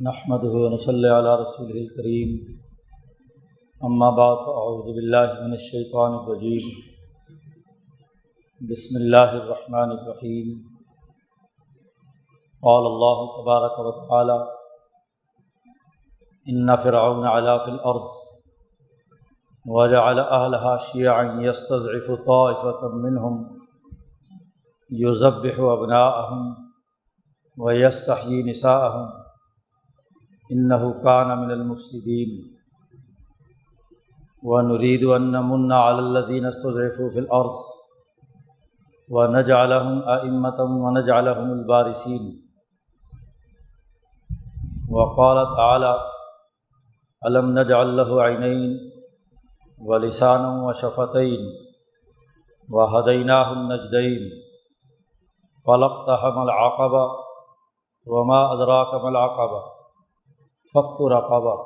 نحمده ونصلی علی رسوله الکریم اما بعد فاعوذ باللہ من الشیطان الرجیم بسم اللہ الرحمن الرحیم قال اللہ تبارک و تعالی ان فرعون علا فی الارض وجعل اہلها شیعا یستضعف طائفة منہم یذبح ابناءهم ویستحیی نساءهم انه كان من المفسدين ونريد ان نمن على الذين استضعفوا في الارض ونجعلهم ائمة ونجعلهم الوارثين وقال تعالى الم نجعل له عينين ولسانا وشفتين وهديناه النجدين فلاقتحم العقبة وما أدراك ما العقبة فك رقبہ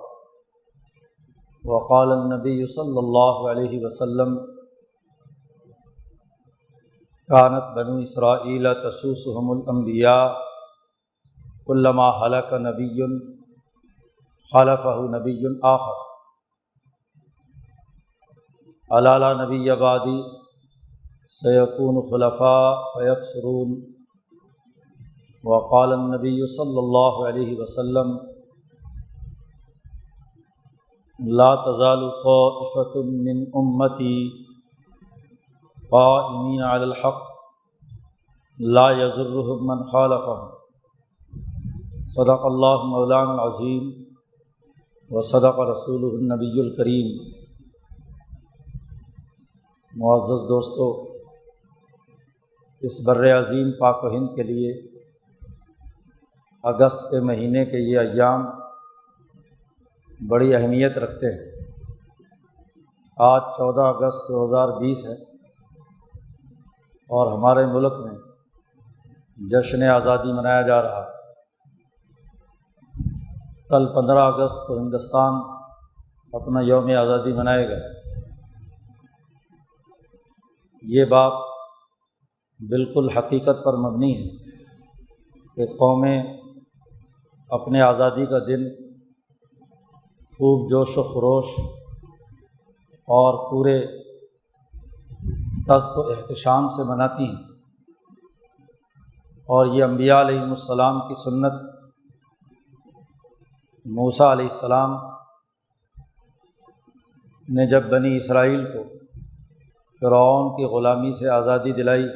وقال النبی صلی اللہ علیہ وسلم كانت بنو اسرائیل تسوسهم الانبیاء كلما هلك نبی خلفه نبی آخر الا لا نبی بعدی سيكون خلفاء فيكثرون وقال النبی صلی اللہ علیہ وسلم لا تزال طائفة من امتی قائمین علی الحق لا یضرهم من خالفهم صدق اللہ مولانا العظیم وصدق رسولہ النبی الکریم۔ معزز دوستو، اس بر عظیم پاک و ہند کے لیے اگست کے مہینے کے یہ ایام بڑی اہمیت رکھتے ہیں۔ آج 14 اگست 2020 ہے اور ہمارے ملک میں جشن آزادی منایا جا رہا ہے۔ کل 15 اگست کو ہندوستان اپنا یوم آزادی منائے گا۔ یہ بات بالکل حقیقت پر مبنی ہے کہ قومیں اپنے آزادی کا دن خوب جوش و خروش اور پورے طزق و احتشام سے مناتی ہیں، اور یہ انبیاء علیہم السلام کی سنت۔ موسیٰ علیہ السلام نے جب بنی اسرائیل کو فرعون کی غلامی سے آزادی دلائی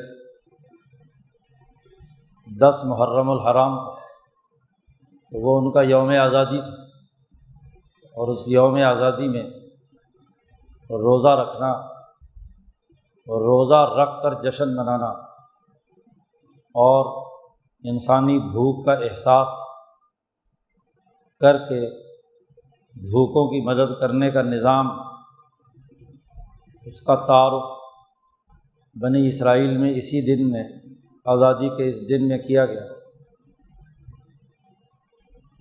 10 محرم الحرام کو، تو وہ ان کا یوم آزادی تھا، اور اس یوم آزادی میں روزہ رکھنا اور روزہ رکھ کر جشن منانا اور انسانی بھوک کا احساس کر کے بھوکوں کی مدد کرنے کا نظام، اس کا تعارف بنی اسرائیل میں اسی دن میں، آزادی کے اس دن میں کیا گیا۔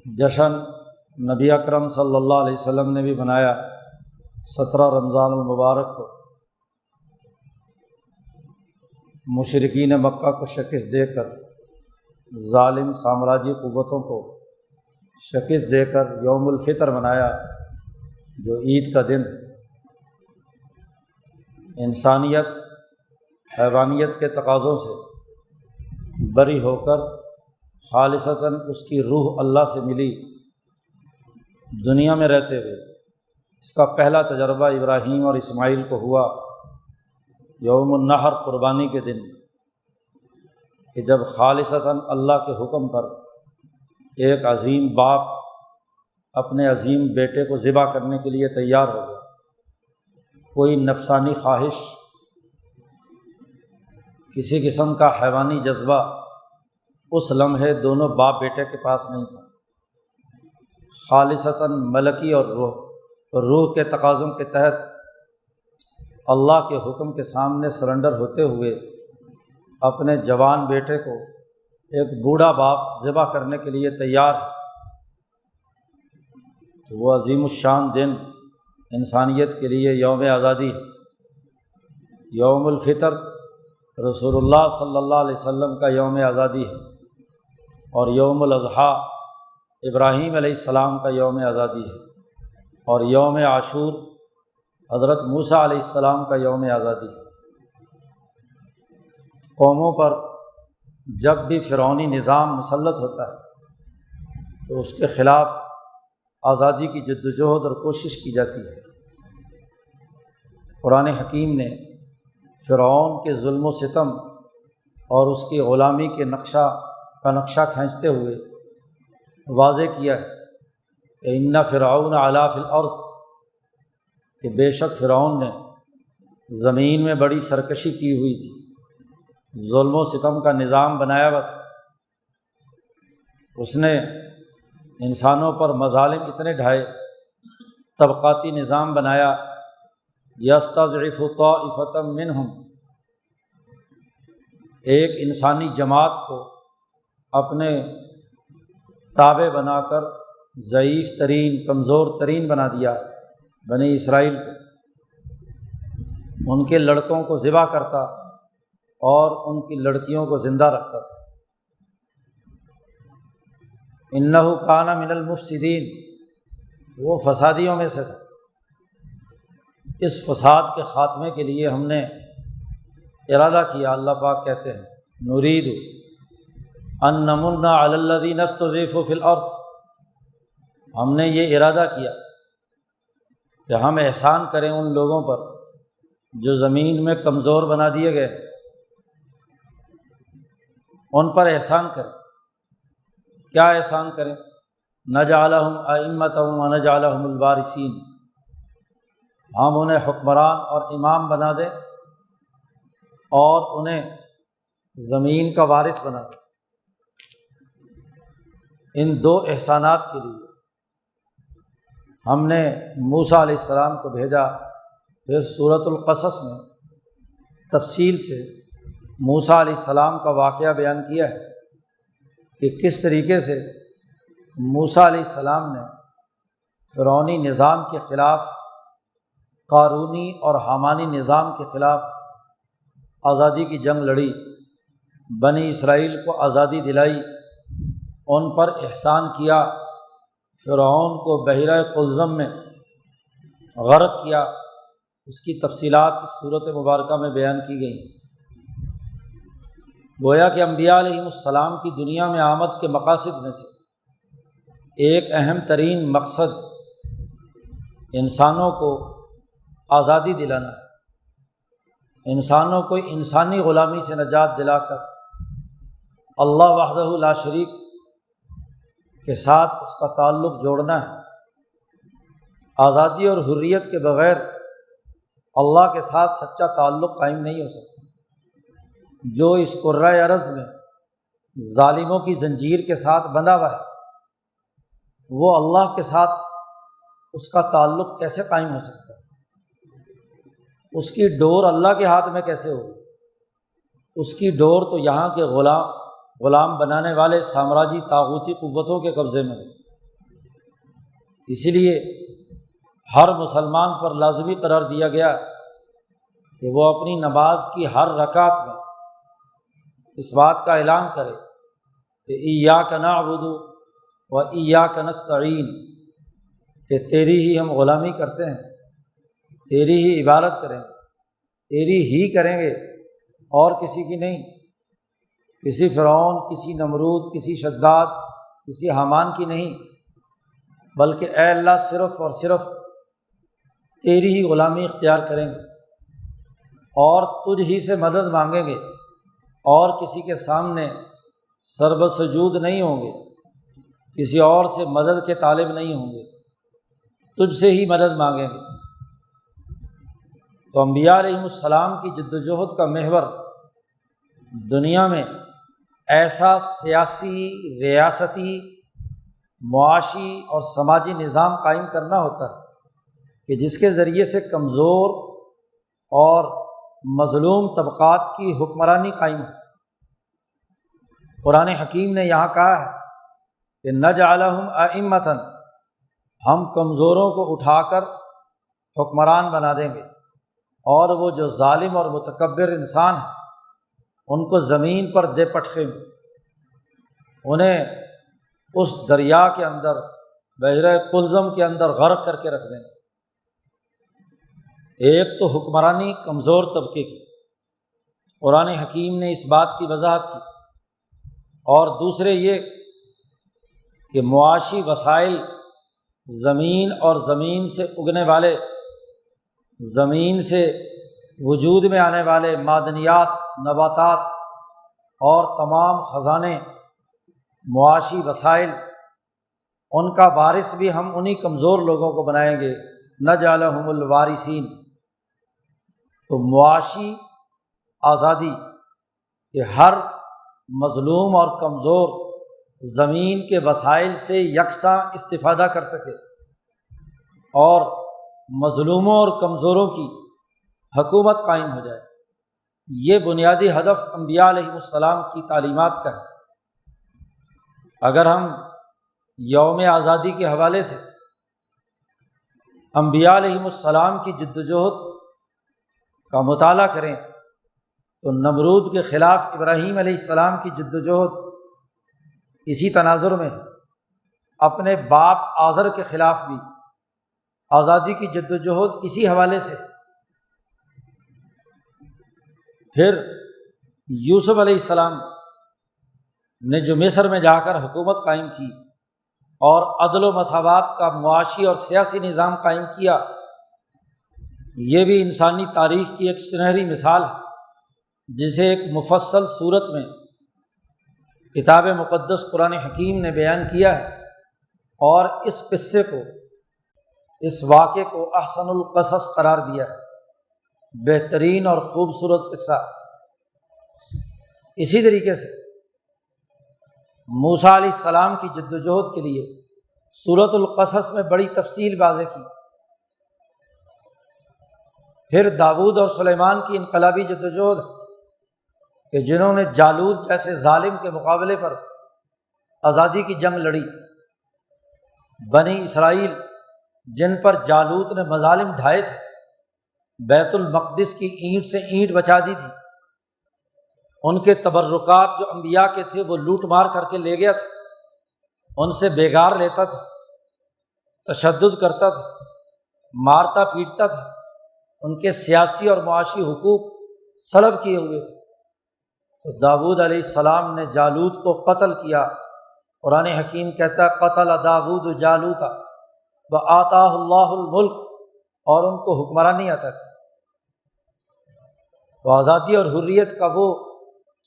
جشن نبی اکرم صلی اللہ علیہ وسلم نے بھی منایا 17 رمضان المبارک کو۔ مشرکین مکہ کو شکست دے کر، ظالم سامراجی قوتوں کو شکست دے کر یوم الفطر منایا، جو عید کا دن ہے۔ انسانیت حیوانیت کے تقاضوں سے بری ہو کر خالصتاً اس کی روح اللہ سے ملی دنیا میں رہتے ہوئے۔ اس کا پہلا تجربہ ابراہیم اور اسماعیل کو ہوا یوم النحر، قربانی کے دن، کہ جب خالصتاً اللہ کے حکم پر ایک عظیم باپ اپنے عظیم بیٹے کو ذبح کرنے کے لیے تیار ہو گیا۔ کوئی نفسانی خواہش، کسی قسم کا حیوانی جذبہ اس لمحے دونوں باپ بیٹے کے پاس نہیں تھا۔ خالصتاً ملکی اور روح کے تقاضوں کے تحت اللہ کے حکم کے سامنے سرنڈر ہوتے ہوئے اپنے جوان بیٹے کو ایک بوڑھا باپ ذبح کرنے کے لیے تیار ہے۔ تو وہ عظیم الشان دن انسانیت کے لیے یوم آزادی ہے۔ یوم الفطر رسول اللہ صلی اللہ علیہ وسلم کا یوم آزادی ہے، اور یوم الاضحیٰ ابراہیم علیہ السلام کا یوم آزادی ہے، اور یوم عاشور حضرت موسیٰ علیہ السلام کا یوم آزادی ہے۔ قوموں پر جب بھی فرعونی نظام مسلط ہوتا ہے تو اس کے خلاف آزادی کی جدوجہد اور کوشش کی جاتی ہے۔ قرآن حکیم نے فرعون کے ظلم و ستم اور اس کی غلامی کے نقشہ کھینچتے ہوئے واضح کیا ہے کہ ان فرعون علا فی الارض، کہ بے شک فرعون نے زمین میں بڑی سرکشی کی ہوئی تھی، ظلم و ستم کا نظام بنایا ہوا تھا۔ اس نے انسانوں پر مظالم اتنے ڈھائے، طبقاتی نظام بنایا، یستضعف طائفۃ منہم، ایک انسانی جماعت کو اپنے تابع بنا کر ضعیف ترین، کمزور ترین بنا دیا بنی اسرائیل کو۔ ان کے لڑکوں کو ذبح کرتا اور ان کی لڑکیوں کو زندہ رکھتا تھا۔ انہ کان من المفسدین، وہ فسادیوں میں سے تھا۔ اس فساد کے خاتمے کے لیے ہم نے ارادہ کیا، اللہ پاک کہتے ہیں نرید ان نمن علی الذین استضعفوا فی الارض، ہم نے یہ ارادہ کیا کہ ہم احسان کریں ان لوگوں پر جو زمین میں کمزور بنا دیے گئے، ان پر احسان کریں۔ کیا احسان کریں؟ نجعلہم ائمۃ ونجعلہم الوارثین، ہم انہیں حکمران اور امام بنا دیں اور انہیں زمین کا وارث بنا دیں۔ ان دو احسانات کے لیے ہم نے موسیٰ علیہ السلام کو بھیجا۔ پھر سورۃ القصص میں تفصیل سے موسیٰ علیہ السلام کا واقعہ بیان کیا ہے کہ کس طریقے سے موسیٰ علیہ السلام نے فرعونی نظام کے خلاف، قارونی اور حامانی نظام کے خلاف آزادی کی جنگ لڑی، بنی اسرائیل کو آزادی دلائی، ان پر احسان کیا، فرعون کو بحیرہ قلزم میں غرق کیا۔ اس کی تفصیلات اس صورت مبارکہ میں بیان کی گئی۔ گویا کہ انبیاء علیہم السلام کی دنیا میں آمد کے مقاصد میں سے ایک اہم ترین مقصد انسانوں کو آزادی دلانا ہے، انسانوں کو انسانی غلامی سے نجات دلا کر اللہ وحدہ لا شریک کے ساتھ اس کا تعلق جوڑنا ہے۔ آزادی اور حریت کے بغیر اللہ کے ساتھ سچا تعلق قائم نہیں ہو سکتا۔ جو اس کرۂ ارض میں ظالموں کی زنجیر کے ساتھ بندھا ہوا ہے، وہ اللہ کے ساتھ اس کا تعلق کیسے قائم ہو سکتا ہے؟ اس کی ڈور اللہ کے ہاتھ میں کیسے ہوگی؟ اس کی ڈور تو یہاں کے غلام بنانے والے سامراجی طاغوتی قوتوں کے قبضے میں ہے۔ اسی لیے ہر مسلمان پر لازمی قرار دیا گیا کہ وہ اپنی نماز کی ہر رکعت میں اس بات کا اعلان کرے کہ ایاک نعبد و ایاک نستعین، کہ تیری ہی ہم غلامی کرتے ہیں، تیری ہی عبادت کریں گے، تیری ہی کریں گے اور کسی کی نہیں، کسی فرعون، کسی نمرود، کسی شداد، کسی حامان کی نہیں، بلکہ اے اللہ صرف اور صرف تیری ہی غلامی اختیار کریں گے اور تجھ ہی سے مدد مانگیں گے، اور کسی کے سامنے سرب سجود نہیں ہوں گے، کسی اور سے مدد کے طالب نہیں ہوں گے، تجھ سے ہی مدد مانگیں گے۔ تو انبیاء علیہم السلام کی جد و جہد کا محور دنیا میں ایسا سیاسی، ریاستی، معاشی اور سماجی نظام قائم کرنا ہوتا ہے کہ جس کے ذریعے سے کمزور اور مظلوم طبقات کی حکمرانی قائم ہے۔ قرآن حکیم نے یہاں کہا ہے کہ نجعلہم ائمۃ، ہم کمزوروں کو اٹھا کر حکمران بنا دیں گے، اور وہ جو ظالم اور متکبر انسان ہیں ان کو زمین پر دے پٹخیں گے، انہیں اس دریا کے اندر، بحیرہ قلزم کے اندر غرق کر کے رکھ دیں گے۔ ایک تو حکمرانی کمزور طبقے کی، قرآن حکیم نے اس بات کی وضاحت کی، اور دوسرے یہ کہ معاشی وسائل، زمین اور زمین سے اگنے والے، زمین سے وجود میں آنے والے معدنیات، نباتات اور تمام خزانے، معاشی وسائل، ان کا وارث بھی ہم انہی کمزور لوگوں کو بنائیں گے، نجعلہم الوارثین۔ تو معاشی آزادی کہ ہر مظلوم اور کمزور زمین کے وسائل سے یکساں استفادہ کر سکے، اور مظلوموں اور کمزوروں کی حکومت قائم ہو جائے، یہ بنیادی ہدف انبیاء علیہم السلام کی تعلیمات کا ہے۔ اگر ہم یوم آزادی کے حوالے سے انبیاء علیہم السلام کی جد و جہد کا مطالعہ کریں تو نمرود کے خلاف ابراہیم علیہ السلام کی جد و جہد اسی تناظر میں، اپنے باپ آزر کے خلاف بھی آزادی کی جد و جہد اسی حوالے سے، پھر یوسف علیہ السلام نے جو مصر میں جا کر حکومت قائم کی اور عدل و مساوات کا معاشی اور سیاسی نظام قائم کیا، یہ بھی انسانی تاریخ کی ایک سنہری مثال ہے، جسے ایک مفصل صورت میں کتاب مقدس قرآن حکیم نے بیان کیا ہے، اور اس قصے کو، اس واقعے کو احسن القصص قرار دیا ہے، بہترین اور خوبصورت قصہ۔ اسی طریقے سے موسیٰ علیہ السلام کی جد و جہد کے لیے سورۃ القصص میں بڑی تفصیل واضح کی۔ پھر داؤد اور سلیمان کی انقلابی جد و جہد کہ جنہوں نے جالوت جیسے ظالم کے مقابلے پر آزادی کی جنگ لڑی، بنی اسرائیل جن پر جالوت نے مظالم ڈھائے تھے، بیت المقدس کی اینٹ سے اینٹ بچا دی تھی، ان کے تبرکات جو انبیاء کے تھے وہ لوٹ مار کر کے لے گیا تھا، ان سے بیگار لیتا تھا، تشدد کرتا تھا، مارتا پیٹتا تھا، ان کے سیاسی اور معاشی حقوق سلب کیے ہوئے تھے۔ تو داؤد علیہ السلام نے جالوت کو قتل کیا۔ قرآن حکیم کہتا ہے قتل داؤد جالوت وآتاہ اللہ الملک، اور ان کو حکمرانی عطا کی۔ تو آزادی اور حریت کا وہ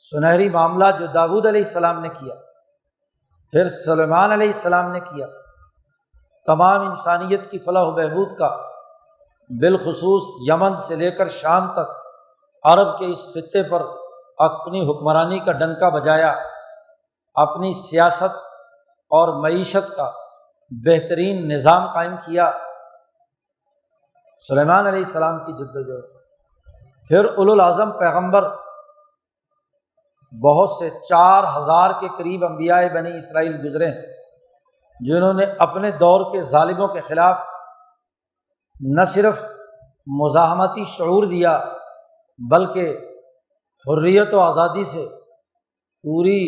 سنہری معاملہ جو داؤد علیہ السلام نے کیا، پھر سلیمان علیہ السلام نے کیا، تمام انسانیت کی فلاح و بہبود کا، بالخصوص یمن سے لے کر شام تک عرب کے اس خطے پر اپنی حکمرانی کا ڈنکا بجایا، اپنی سیاست اور معیشت کا بہترین نظام قائم کیا، سلیمان علیہ السلام کی جد و جہد۔ پھر اولو العزم پیغمبر بہت سے 4000 کے قریب انبیاء بنی اسرائیل گزرے ہیں، جنہوں نے اپنے دور کے ظالموں کے خلاف نہ صرف مزاحمتی شعور دیا بلکہ حریت و آزادی سے پوری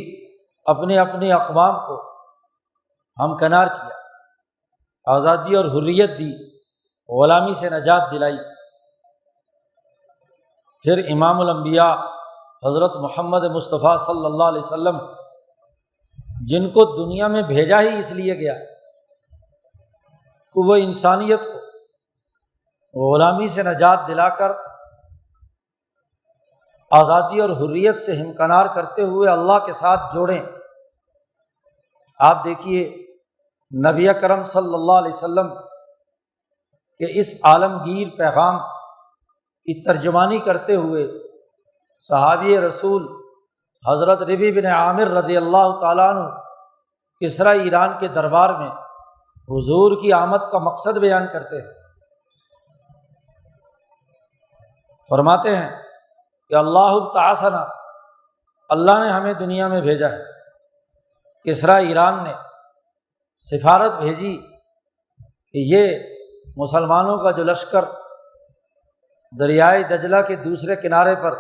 اپنے اقوام کو ہمکنار کیا، آزادی اور حریت دی، غلامی سے نجات دلائی۔ پھر امام الانبیاء حضرت محمد مصطفیٰ صلی اللہ علیہ وسلم، جن کو دنیا میں بھیجا ہی اس لیے گیا کہ وہ انسانیت کو غلامی سے نجات دلا کر آزادی اور حریت سے ہمکنار کرتے ہوئے اللہ کے ساتھ جوڑیں۔ آپ دیکھیے نبی اکرم صلی اللہ علیہ وسلم کہ اس عالمگیر پیغام کی ترجمانی کرتے ہوئے صحابی رسول حضرت ربیع بن عامر رضی اللہ تعالیٰ عنہ کسریٰ ایران کے دربار میں حضور کی آمد کا مقصد بیان کرتے ہیں، فرماتے ہیں کہ اللہ تعاصنا، اللہ نے ہمیں دنیا میں بھیجا ہے۔ کسریٰ ایران نے سفارت بھیجی کہ یہ مسلمانوں کا جو لشکر دریائے دجلہ کے دوسرے کنارے پر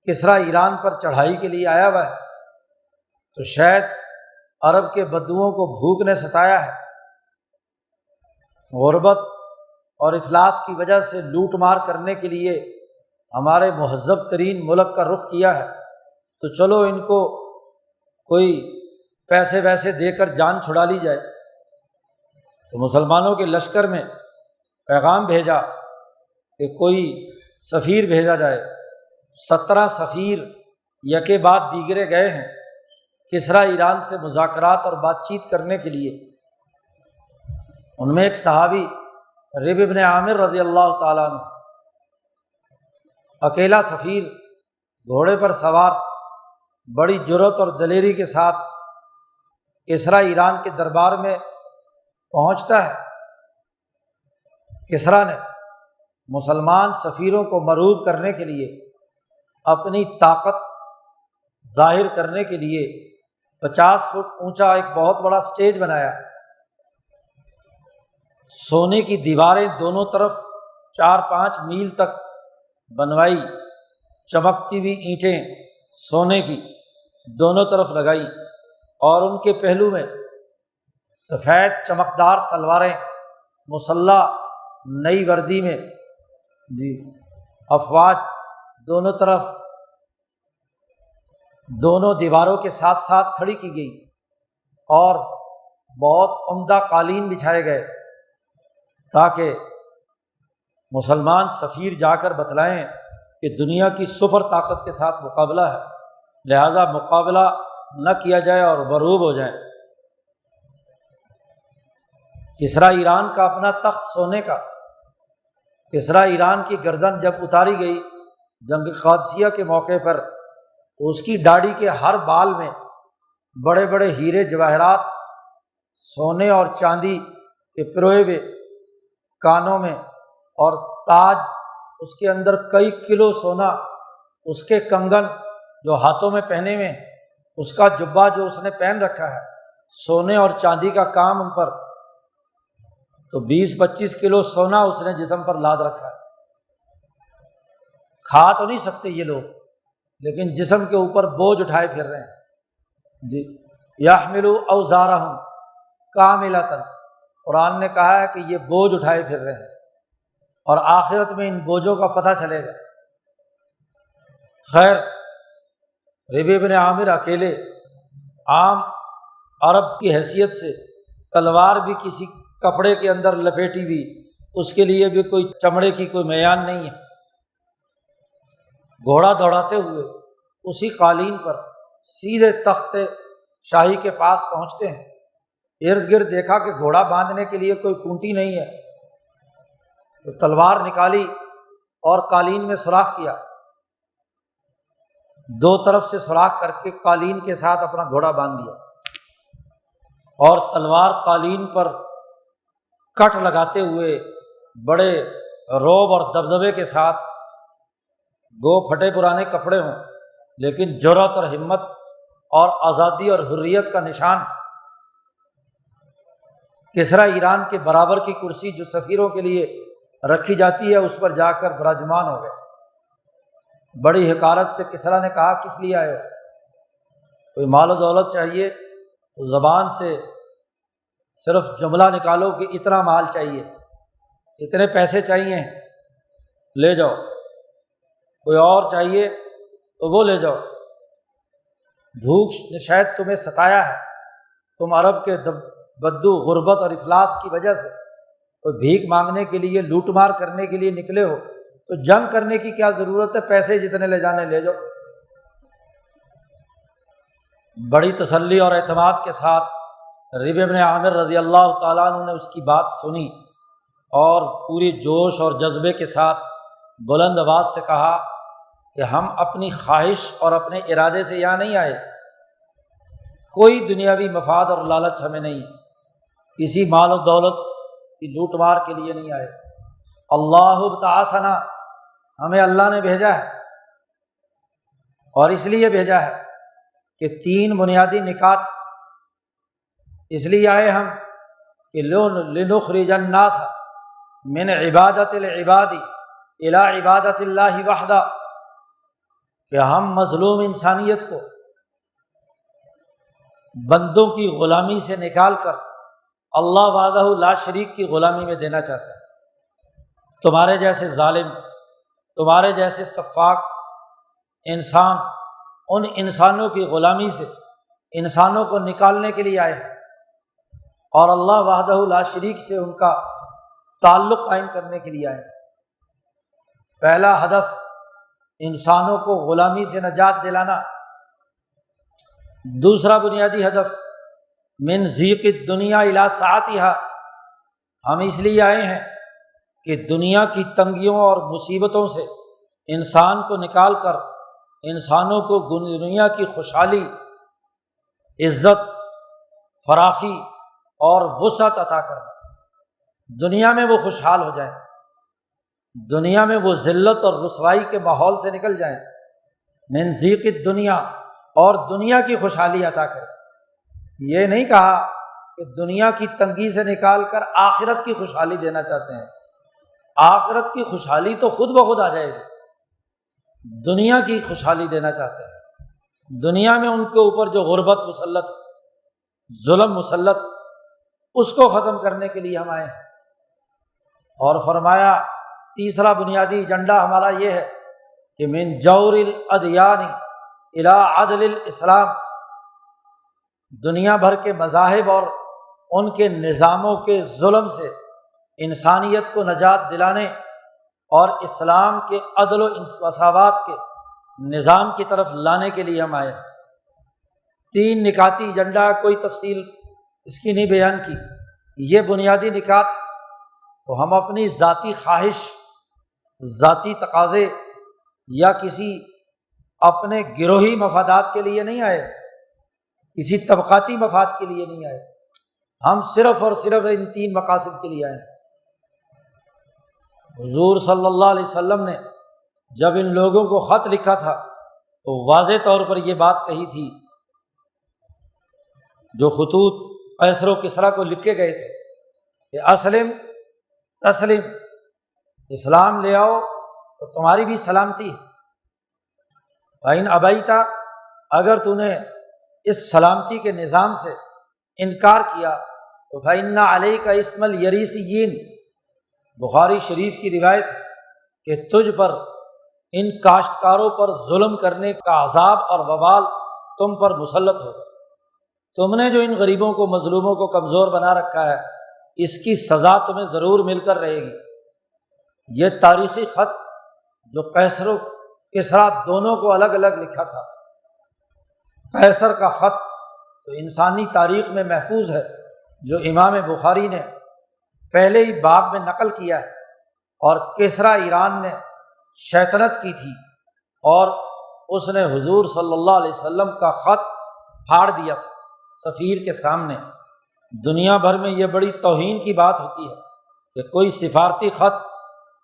کسریٰ ایران پر چڑھائی کے لیے آیا ہوا ہے، تو شاید عرب کے بدوؤں کو بھوک نے ستایا ہے، غربت اور افلاس کی وجہ سے لوٹ مار کرنے کے لیے ہمارے مہذب ترین ملک کا رخ کیا ہے، تو چلو ان کو کوئی پیسے ویسے دے کر جان چھڑا لی جائے۔ تو مسلمانوں کے لشکر میں پیغام بھیجا کہ کوئی سفیر بھیجا جائے۔ 17 سفیر یکے بعد دیگرے گئے ہیں کسریٰ ایران سے مذاکرات اور بات چیت کرنے کے لیے۔ ان میں ایک صحابی ربیع بن عامر رضی اللہ تعالیٰ عنہ، اکیلا سفیر گھوڑے پر سوار بڑی جرأت اور دلیری کے ساتھ کسریٰ ایران کے دربار میں پہنچتا ہے۔ کسریٰ نے مسلمان سفیروں کو مرعوب کرنے کے لیے، اپنی طاقت ظاہر کرنے کے لیے 50 فٹ اونچا ایک بہت بڑا سٹیج بنایا، سونے کی دیواریں دونوں طرف 4-5 میل تک بنوائی، چمکتی ہوئی اینٹیں سونے کی دونوں طرف لگائی، اور ان کے پہلو میں سفید چمکدار تلواریں، مسلح نئی وردی میں افواج دونوں طرف دونوں دیواروں کے ساتھ ساتھ کھڑی کی گئی، اور بہت عمدہ قالین بچھائے گئے تاکہ مسلمان سفیر جا کر بتلائیں کہ دنیا کی سپر طاقت کے ساتھ مقابلہ ہے، لہٰذا مقابلہ نہ کیا جائے اور مرعوب ہو جائیں۔ کسریٰ ایران کا اپنا تخت سونے کا، کسریٰ ایران کی گردن جب اتاری گئی جنگ قادسیہ کے موقع پر، تو اس کی داڑھی کے ہر بال میں بڑے بڑے ہیرے جواہرات سونے اور چاندی کے پروئے ہوئے، کانوں میں اور تاج اس کے اندر کئی کلو سونا، اس کے کنگن جو ہاتھوں میں پہنے ہوئے ہیں، اس کا جبہ جو اس نے پہن رکھا ہے، سونے اور چاندی کا کام ان پر، تو 20-25 کلو سونا اس نے جسم پر لاد رکھا ہے۔ کھا تو نہیں سکتے یہ لوگ، لیکن جسم کے اوپر بوجھ اٹھائے پھر رہے ہیں یحملوا اوزارہم کاملۃ، قرآن نے کہا ہے کہ یہ بوجھ اٹھائے پھر رہے ہیں، اور آخرت میں ان بوجھوں کا پتہ چلے گا۔ خیر، ربیع بن عامر اکیلے عام عرب کی حیثیت سے، تلوار بھی کسی کپڑے کے اندر لپیٹی ہوئی، اس کے لیے بھی کوئی چمڑے کی کوئی میان نہیں ہے، گھوڑا دوڑاتے ہوئے اسی قالین پر سیدھے تخت شاہی کے پاس پہنچتے ہیں۔ ارد گرد دیکھا کہ گھوڑا باندھنے کے لیے کوئی کونٹی نہیں ہے، تو تلوار نکالی اور قالین میں سوراخ کیا، دو طرف سے سوراخ کر کے قالین کے ساتھ اپنا گھوڑا باندھ دیا، اور تلوار قالین پر کٹ لگاتے ہوئے بڑے روب اور دبدبے کے ساتھ، گو پھٹے پرانے کپڑے ہوں لیکن جرأت اور ہمت اور آزادی اور حریت کا نشان۔ کسریٰ ایران کے برابر کی کرسی جو سفیروں کے لیے رکھی جاتی ہے، اس پر جا کر براجمان ہو گئے۔ بڑی حقارت سے کسریٰ نے کہا، کس لیے آئے ہو؟ کوئی مال و دولت چاہیے تو زبان سے صرف جملہ نکالو کہ اتنا مال چاہیے، اتنے پیسے چاہیے، لے جاؤ۔ کوئی اور چاہیے تو وہ لے جاؤ۔ بھوک نے شاید تمہیں ستایا ہے، تم عرب کے بدو، غربت اور افلاس کی وجہ سے کوئی بھیک مانگنے کے لیے، لوٹ مار کرنے کے لیے نکلے ہو، تو جنگ کرنے کی کیا ضرورت ہے؟ پیسے جتنے لے جانے لے جاؤ۔ بڑی تسلی اور اعتماد کے ساتھ ربیع بن عامر رضی اللہ تعالیٰ عنہ نے اس کی بات سنی، اور پوری جوش اور جذبے کے ساتھ بلند آواز سے کہا کہ ہم اپنی خواہش اور اپنے ارادے سے یہاں نہیں آئے، کوئی دنیاوی مفاد اور لالچ ہمیں نہیں ہے، کسی مال و دولت کی لوٹ مار کے لیے نہیں آئے۔ اللہ ابتعثنا، ہمیں اللہ نے بھیجا ہے، اور اس لیے بھیجا ہے کہ 3 بنیادی نکات اس لیے آئے ہم کہ لنخرج الناس من عبادت العباد الی عبادت اللہ وحدہ، کہ ہم مظلوم انسانیت کو بندوں کی غلامی سے نکال کر اللہ وحدہ لا شریک کی غلامی میں دینا چاہتا ہے۔ تمہارے جیسے ظالم، تمہارے جیسے سفاک انسان ان انسانوں کی غلامی سے انسانوں کو نکالنے کے لیے آئے ہیں، اور اللہ وحدہ لا شریک سے ان کا تعلق قائم کرنے کے لیے آئے ہیں۔ پہلا ہدف انسانوں کو غلامی سے نجات دلانا۔ دوسرا بنیادی ہدف من ضیق الدنیا الی سعتھا، ہم اس لیے آئے ہیں کہ دنیا کی تنگیوں اور مصیبتوں سے انسان کو نکال کر انسانوں کو دنیا کی خوشحالی، عزت، فراخی اور وسعت عطا کرنا، دنیا میں وہ خوشحال ہو جائیں، دنیا میں وہ ذلت اور رسوائی کے ماحول سے نکل جائیں، من ضیق الدنیا، اور دنیا کی خوشحالی عطا کرے۔ یہ نہیں کہا کہ دنیا کی تنگی سے نکال کر آخرت کی خوشحالی دینا چاہتے ہیں، آخرت کی خوشحالی تو خود بخود آ جائے گی، دنیا کی خوشحالی دینا چاہتے ہیں۔ دنیا میں ان کے اوپر جو غربت مسلط، ظلم مسلط، اس کو ختم کرنے کے لیے ہم آئے ہیں۔ اور فرمایا تیسرا بنیادی ایجنڈا ہمارا یہ ہے کہ من جور الادیان الی عدل الاسلام، دنیا بھر کے مذاہب اور ان کے نظاموں کے ظلم سے انسانیت کو نجات دلانے اور اسلام کے عدل و مساوات کے نظام کی طرف لانے کے لیے ہم آئے ہیں۔ تین نکاتی ایجنڈا، کوئی تفصیل اس کی نہیں بیان کی، یہ بنیادی نکات۔ تو ہم اپنی ذاتی خواہش، ذاتی تقاضے یا کسی اپنے گروہی مفادات کے لیے نہیں آئے، کسی طبقاتی مفاد کے لیے نہیں آئے، ہم صرف اور صرف ان تین مقاصد کے لیے آئے ہیں۔ حضور صلی اللہ علیہ وسلم نے جب ان لوگوں کو خط لکھا تھا تو واضح طور پر یہ بات کہی تھی، جو خطوط قیصر و کسریٰ کو لکھے گئے تھے کہ اسلم تسلم، اسلام لے آؤ تو تمہاری بھی سلامتی ہے، وَإِنْ أَبَيْتَ، اگر تو نے اس سلامتی کے نظام سے انکار کیا تو فَإِنَّ عَلَيْكَ اسْمَ الْيَرِيثِيِّينَ، بخاری شریف کی روایت ہے کہ تجھ پر، ان کاشتکاروں پر ظلم کرنے کا عذاب اور وبال تم پر مسلط ہوگا۔ تم نے جو ان غریبوں کو، مظلوموں کو کمزور بنا رکھا ہے، اس کی سزا تمہیں ضرور مل کر رہے گی۔ یہ تاریخی خط جو قیصر و کسریٰ دونوں کو الگ الگ لکھا تھا، قیصر کا خط تو انسانی تاریخ میں محفوظ ہے، جو امام بخاری نے پہلے ہی باب میں نقل کیا ہے، اور کسریٰ ایران نے شیطنت کی تھی اور اس نے حضور صلی اللہ علیہ وسلم کا خط پھاڑ دیا تھا سفیر کے سامنے۔ دنیا بھر میں یہ بڑی توہین کی بات ہوتی ہے کہ کوئی سفارتی خط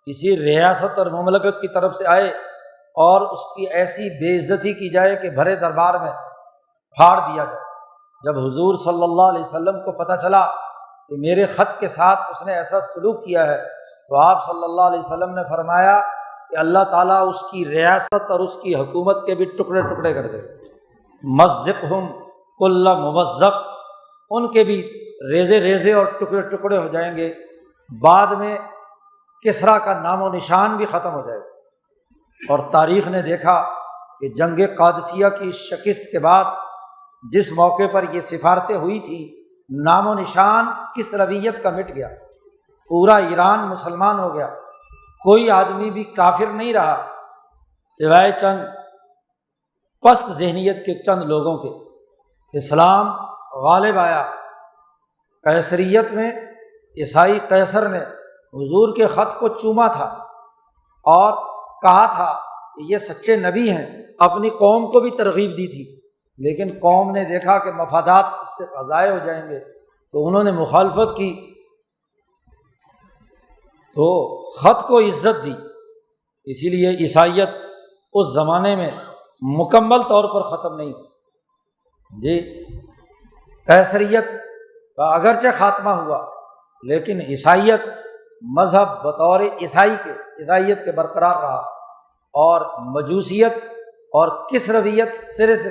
کسی ریاست اور مملکت کی طرف سے آئے اور اس کی ایسی بے عزتی کی جائے کہ بھرے دربار میں پھاڑ دیا جائے۔ جب حضور صلی اللہ علیہ وسلم کو پتہ چلا کہ میرے خط کے ساتھ اس نے ایسا سلوک کیا ہے، تو آپ صلی اللہ علیہ وسلم نے فرمایا کہ اللہ تعالیٰ اس کی ریاست اور اس کی حکومت کے بھی ٹکڑے ٹکڑے کر دے، مزقہم کل ممزق، ان کے بھی ریزے ریزے اور ٹکڑے ٹکڑے ہو جائیں گے، بعد میں کسریٰ کا نام و نشان بھی ختم ہو جائے گا۔ اور تاریخ نے دیکھا کہ جنگ قادسیہ کی شکست کے بعد جس موقع پر یہ سفارتیں ہوئی تھی، نام و نشان کس رویت کا مٹ گیا، پورا ایران مسلمان ہو گیا، کوئی آدمی بھی کافر نہیں رہا سوائے چند پست ذہنیت کے چند لوگوں کے۔ اسلام غالب آیا۔ قیصریت میں عیسائی قیصر نے حضور کے خط کو چوما تھا اور کہا تھا کہ یہ سچے نبی ہیں، اپنی قوم کو بھی ترغیب دی تھی، لیکن قوم نے دیکھا کہ مفادات اس سے ضائع ہو جائیں گے تو انہوں نے مخالفت کی، تو خط کو عزت دی۔ اسی لیے عیسائیت اس زمانے میں مکمل طور پر ختم نہیں ہوئی۔ جی، قیصریت کا اگرچہ خاتمہ ہوا لیکن عیسائیت مذہب بطور عیسائیت کے برقرار رہا، اور مجوسیت اور کسرویت سرے سے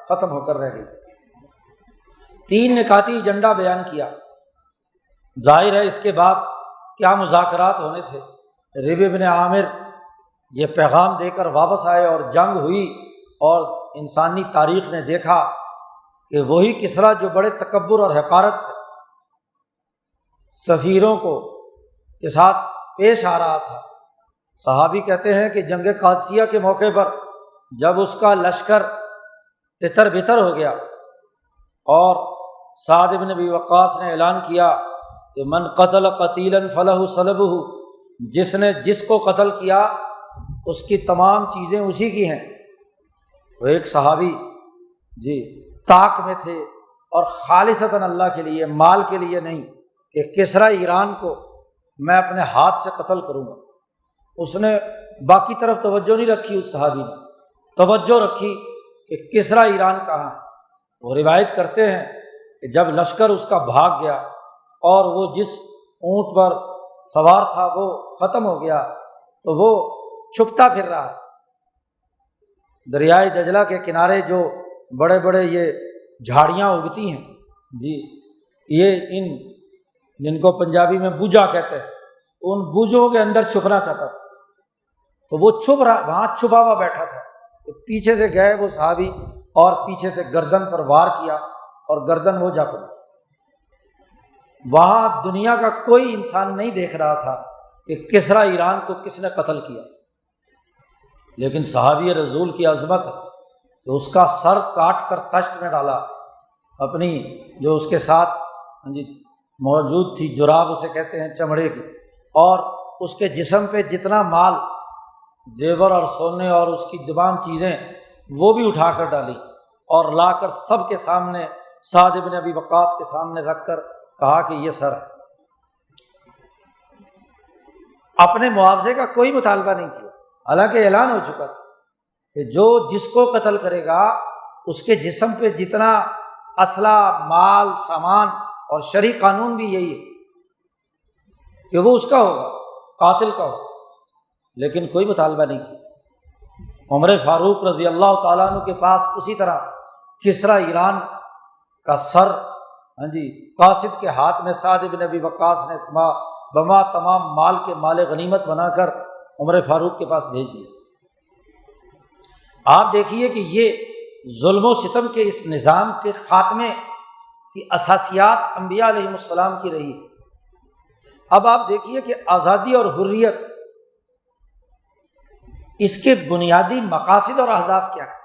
ختم ہو کر رہ گئی۔ 3 نکاتی ایجنڈا بیان کیا۔ ظاہر ہے اس کے بعد کیا مذاکرات ہونے تھے۔ ربیع بن عامر یہ پیغام دے کر واپس آئے اور جنگ ہوئی، اور انسانی تاریخ نے دیکھا کہ وہی کسریٰ جو بڑے تکبر اور حقارت سے سفیروں کے ساتھ پیش آ رہا تھا۔ صحابی کہتے ہیں کہ جنگ قادسیہ کے موقع پر جب اس کا لشکر تتر بتر ہو گیا اور سعد بن ابی وقاص نے اعلان کیا کہ من قتل قتیلا فلہ صلبہ، جس نے جس کو قتل کیا اس کی تمام چیزیں اسی کی ہیں، تو ایک صحابی طاق میں تھے اور خالصتاً اللہ کے لیے، مال کے لیے نہیں، کہ کسریٰ ایران کو میں اپنے ہاتھ سے قتل کروں گا۔ اس نے باقی طرف توجہ نہیں رکھی، اس صحابی نے توجہ رکھی کہ کسریٰ ایران کہاں ہے۔ وہ روایت کرتے ہیں کہ جب لشکر اس کا بھاگ گیا اور وہ جس اونٹ پر سوار تھا وہ ختم ہو گیا، تو وہ چھپتا پھر رہا ہے۔ دریائے دجلہ کے کنارے جو بڑے بڑے یہ جھاڑیاں اگتی ہیں یہ ان جن کو پنجابی میں بوجا کہتے ہیں، ان بوجوں کے اندر چھپنا چاہتا تھا، تو وہ چھپ رہا، وہاں چھپا ہوا بیٹھا تھا۔ تو پیچھے سے گئے وہ صحابی اور پیچھے سے گردن پر وار کیا اور گردن وہ جا پڑی۔ وہاں دنیا کا کوئی انسان نہیں دیکھ رہا تھا کہ کسریٰ ایران کو کس نے قتل کیا، لیکن صحابی رسول کی عظمت کہ اس کا سر کاٹ کر تشت میں ڈالا، اپنی جو اس کے ساتھ موجود تھی جراب اسے کہتے ہیں چمڑے کی، اور اس کے جسم پہ جتنا مال زیور اور سونے اور اس کی تمام چیزیں وہ بھی اٹھا کر ڈالی، اور لا کر سب کے سامنے سعد بن ابی وقاص کے سامنے رکھ کر کہا کہ یہ سر ہے۔ اپنے معاوضے کا کوئی مطالبہ نہیں کیا، حالانکہ اعلان ہو چکا تھا کہ جو جس کو قتل کرے گا اس کے جسم پہ جتنا اسلحہ، مال، سامان، اور شرعی قانون بھی یہی ہے کہ وہ اس کا ہوگا، قاتل کا ہوگا، لیکن کوئی مطالبہ نہیں کیا۔ عمر فاروق رضی اللہ تعالیٰ عنہ کے پاس اسی طرح کسریٰ ایران کا سر قاصد کے ہاتھ میں سعد بن ابی وقاص نے بما تمام مال کے مال غنیمت بنا کر عمر فاروق کے پاس بھیج دیا۔ آپ دیکھیے کہ یہ ظلم و ستم کے اس نظام کے خاتمے کی اساسیات انبیاء علیہم السلام کی رہی۔ اب آپ دیکھیے کہ آزادی اور حریت، اس کے بنیادی مقاصد اور اہداف کیا ہیں۔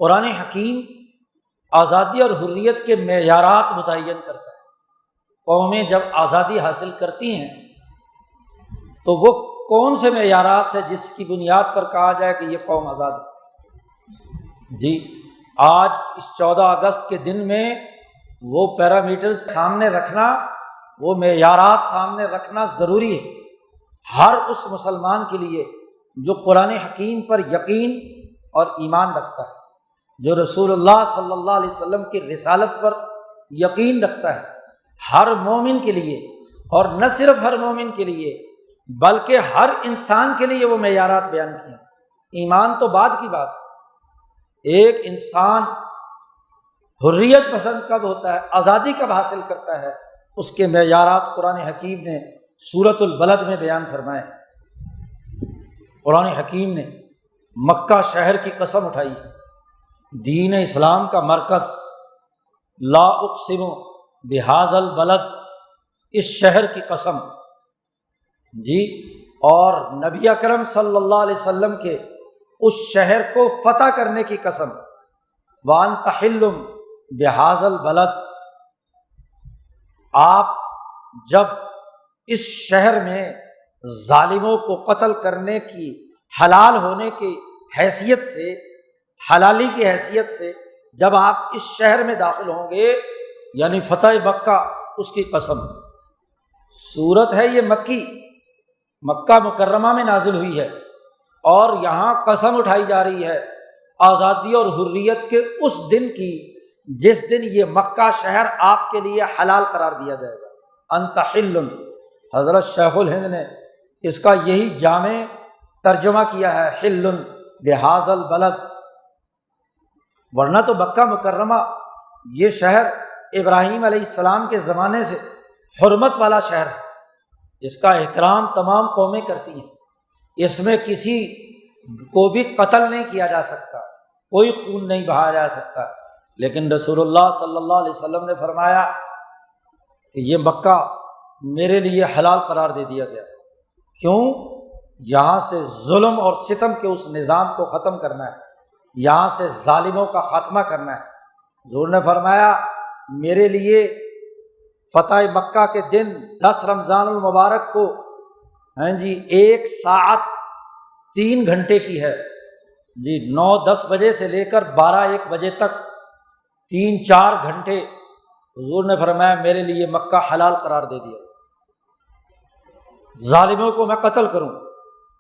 قرآن حکیم آزادی اور حریت کے معیارات متعین کرتا ہے۔ قومیں جب آزادی حاصل کرتی ہیں تو وہ کون سے معیارات سے جس کی بنیاد پر کہا جائے کہ یہ قوم آزاد ہے۔ آج اس 14 اگست کے دن میں وہ پیرامیٹر سامنے رکھنا، وہ معیارات سامنے رکھنا ضروری ہے ہر اس مسلمان کے لیے جو قرآن حکیم پر یقین اور ایمان رکھتا ہے، جو رسول اللہ صلی اللہ علیہ وسلم کی رسالت پر یقین رکھتا ہے۔ ہر مومن کے لیے، اور نہ صرف ہر مومن کے لیے بلکہ ہر انسان کے لیے وہ معیارات بیان کیے ہیں۔ ایمان تو بعد کی بات ہے، ایک انسان حریت پسند کب ہوتا ہے، آزادی کب حاصل کرتا ہے، اس کے معیارات قرآن حکیم نے سورۃ البلد میں بیان فرمائے۔ قرآن حکیم نے مکہ شہر کی قسم اٹھائی، دین اسلام کا مرکز، لا اقسم بہذا البلد، اس شہر کی قسم، اور نبی اکرم صلی اللہ علیہ وسلم کے اس شہر کو فتح کرنے کی قسم، وانت حل بہذا البلد، آپ جب اس شہر میں ظالموں کو قتل کرنے کی حلال ہونے کی حیثیت سے، حلالی کی حیثیت سے جب آپ اس شہر میں داخل ہوں گے، یعنی فتح مکہ، اس کی قسم۔ سورت ہے یہ مکی، مکہ مکرمہ میں نازل ہوئی ہے، اور یہاں قسم اٹھائی جا رہی ہے آزادی اور حریت کے اس دن کی جس دن یہ مکہ شہر آپ کے لیے حلال قرار دیا جائے گا۔ انت حل، حضرت شیخ الہند نے اس کا یہی جامع ترجمہ کیا ہے، حل بہذا البلد، ورنہ تو مکہ مکرمہ یہ شہر ابراہیم علیہ السلام کے زمانے سے حرمت والا شہر ہے، اس کا احترام تمام قومیں کرتی ہیں، اس میں کسی کو بھی قتل نہیں کیا جا سکتا، کوئی خون نہیں بہایا جا سکتا۔ لیکن رسول اللہ صلی اللہ علیہ وسلم نے فرمایا کہ یہ مکہ میرے لیے حلال قرار دے دیا گیا، کیوں؟ یہاں سے ظلم اور ستم کے اس نظام کو ختم کرنا ہے، یہاں سے ظالموں کا خاتمہ کرنا ہے۔ حضور نے فرمایا میرے لیے فتح مکہ کے دن 10 رمضان المبارک کو 1 ساعت 3 گھنٹے کی ہے، 9-10 بجے سے لے کر 12-1 بجے تک 3-4 گھنٹے حضور نے فرمایا میرے لیے مکہ حلال قرار دے دیا، ظالموں کو میں قتل کروں۔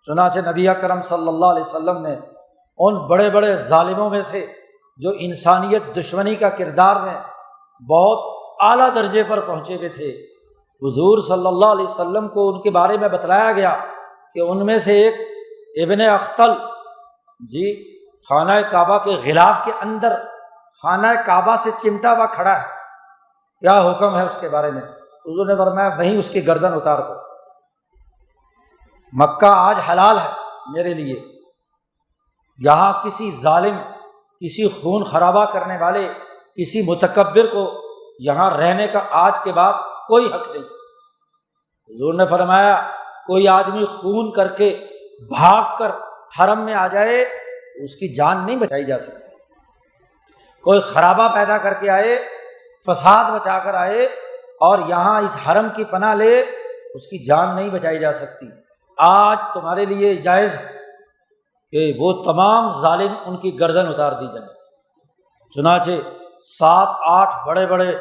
چنانچہ نبی اکرم صلی اللہ علیہ وسلم نے ان بڑے بڑے ظالموں میں سے جو انسانیت دشمنی کا کردار میں بہت اعلیٰ درجے پر پہنچے ہوئے تھے، حضور صلی اللہ علیہ وسلم کو ان کے بارے میں بتلایا گیا کہ ان میں سے ایک ابن اختل خانہ کعبہ کے غلاف کے اندر خانہ کعبہ سے چمٹا ہوا کھڑا ہے، کیا حکم ہے اس کے بارے میں؟ حضور نے فرمایا وہیں اس کی گردن اتار دو، مکہ آج حلال ہے میرے لیے، یہاں کسی ظالم، کسی خون خرابہ کرنے والے، کسی متکبر کو یہاں رہنے کا آج کے بعد کوئی حق نہیں۔ حضور نے فرمایا کوئی آدمی خون کر کے بھاگ کر حرم میں آ جائے تو اس کی جان نہیں بچائی جا سکتی، کوئی خرابہ پیدا کر کے آئے، فساد بچا کر آئے اور یہاں اس حرم کی پناہ لے، اس کی جان نہیں بچائی جا سکتی۔ آج تمہارے لیے جائز ہے کہ وہ تمام ظالم ان کی گردن اتار دی جائے۔ چنانچہ 7-8 بڑے بڑے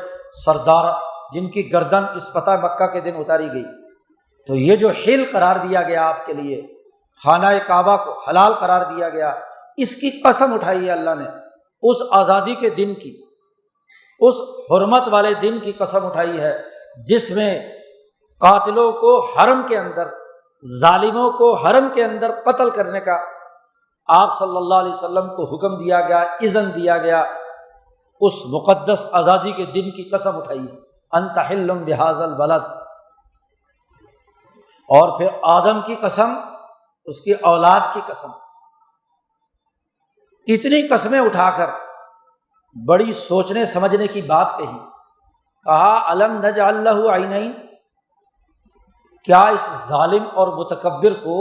سردار جن کی گردن اس فتح مکہ کے دن اتاری گئی، تو یہ جو حل قرار دیا گیا آپ کے لیے، خانہ کعبہ کو حلال قرار دیا گیا، اس کی قسم اٹھائی ہے اللہ نے، اس آزادی کے دن کی، اس حرمت والے دن کی قسم اٹھائی ہے جس میں قاتلوں کو حرم کے اندر، ظالموں کو حرم کے اندر قتل کرنے کا آپ صلی اللہ علیہ وسلم کو حکم دیا گیا، اذن دیا گیا۔ اس مقدس آزادی کے دن کی قسم اٹھائی ہے، انت حل بہذا البلد، اور پھر آدم کی قسم، اس کی اولاد کی قسم، اتنی قسمیں اٹھا کر بڑی سوچنے سمجھنے کی بات کہی۔ کہا الم نجعل لہ عینین، کیا اس ظالم اور متکبر کو،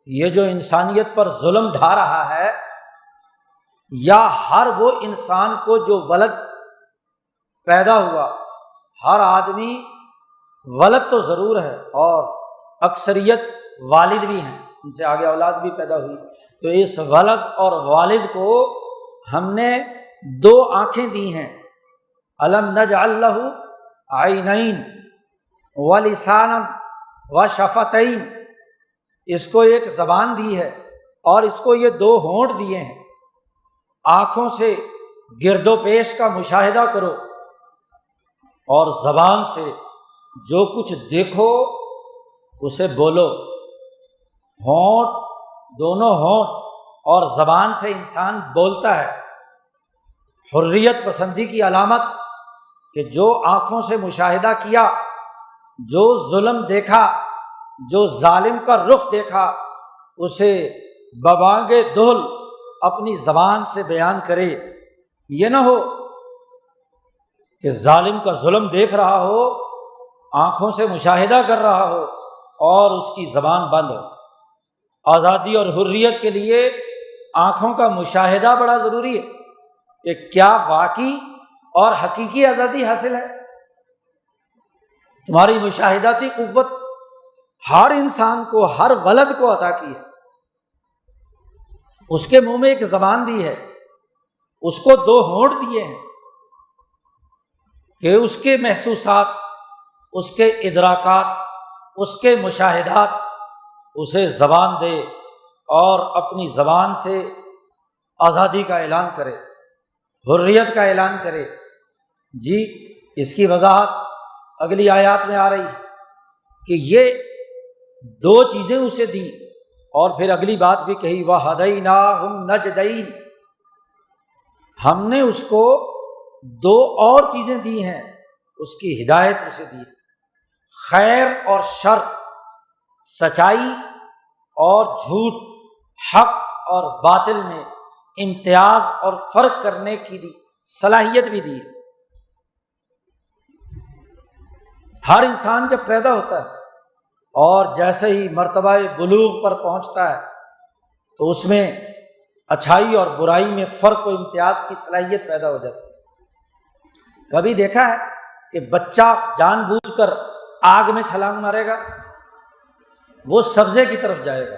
یہ جو انسانیت پر ظلم ڈھا رہا ہے، یا ہر وہ انسان کو جو ولد پیدا ہوا، ہر آدمی ولد تو ضرور ہے اور اکثریت والد بھی ہیں، ان سے آگے اولاد بھی پیدا ہوئی، تو اس ولد اور والد کو ہم نے 2 آنکھیں دی ہیں، الم نجعل لہ عینین ولسانا وشفتین، اس کو ایک زبان دی ہے اور اس کو یہ 2 ہونٹ دیے ہیں، آنکھوں سے گرد و پیش کا مشاہدہ کرو اور زبان سے جو کچھ دیکھو اسے بولو۔ ہونٹ، دونوں ہونٹ اور زبان سے انسان بولتا ہے، حریت پسندی کی علامت کہ جو آنکھوں سے مشاہدہ کیا، جو ظلم دیکھا، جو ظالم کا رخ دیکھا، اسے ببانگ دہل اپنی زبان سے بیان کرے۔ یہ نہ ہو کہ ظالم کا ظلم دیکھ رہا ہو، آنکھوں سے مشاہدہ کر رہا ہو اور اس کی زبان بند ہو۔ آزادی اور حریت کے لیے آنکھوں کا مشاہدہ بڑا ضروری ہے کہ کیا واقعی اور حقیقی آزادی حاصل ہے۔ تمہاری مشاہداتی قوت ہر انسان کو، ہر ولد کو عطا کی ہے، اس کے منہ میں ایک زبان دی ہے، اس کو 2 ہونٹ دیے ہیں کہ اس کے محسوسات، اس کے ادراکات، اس کے مشاہدات اسے زبان دے اور اپنی زبان سے آزادی کا اعلان کرے، حریت کا اعلان کرے۔ اس کی وضاحت اگلی آیات میں آ رہی ہے کہ یہ 2 چیزیں اسے دی، اور پھر اگلی بات بھی کہی وَہَدَيْنَاهُ النَّجْدَيْنِ، ہم نے اس کو دو اور چیزیں دی ہیں، اس کی ہدایت اسے دی ہے۔ خیر اور شر، سچائی اور جھوٹ، حق اور باطل میں امتیاز اور فرق کرنے کی صلاحیت بھی دی ہے۔ ہر انسان جب پیدا ہوتا ہے اور جیسے ہی مرتبہ بلوغ پر پہنچتا ہے تو اس میں اچھائی اور برائی میں فرق و امتیاز کی صلاحیت پیدا ہو جاتی ہے۔ کبھی دیکھا ہے کہ بچہ جان بوجھ کر آگ میں چھلانگ مارے گا؟ وہ سبزے کی طرف جائے گا۔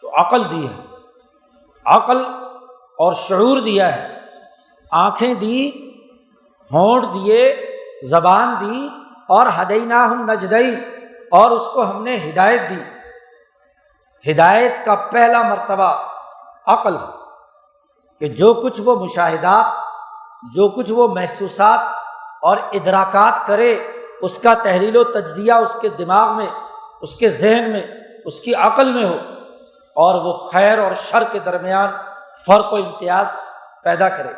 تو عقل دی ہے، عقل اور شعور دیا ہے، آنکھیں دی، ہونٹ دیے، زبان دی، اور ہدیناہم نجدین، اور اس کو ہم نے ہدایت دی۔ ہدایت کا پہلا مرتبہ عقل ہے کہ جو کچھ وہ مشاہدات، جو کچھ وہ محسوسات اور ادراکات کرے، اس کا تحلیل و تجزیہ اس کے دماغ میں، اس کے ذہن میں، اس کی عقل میں ہو، اور وہ خیر اور شر کے درمیان فرق و امتیاز پیدا کرے۔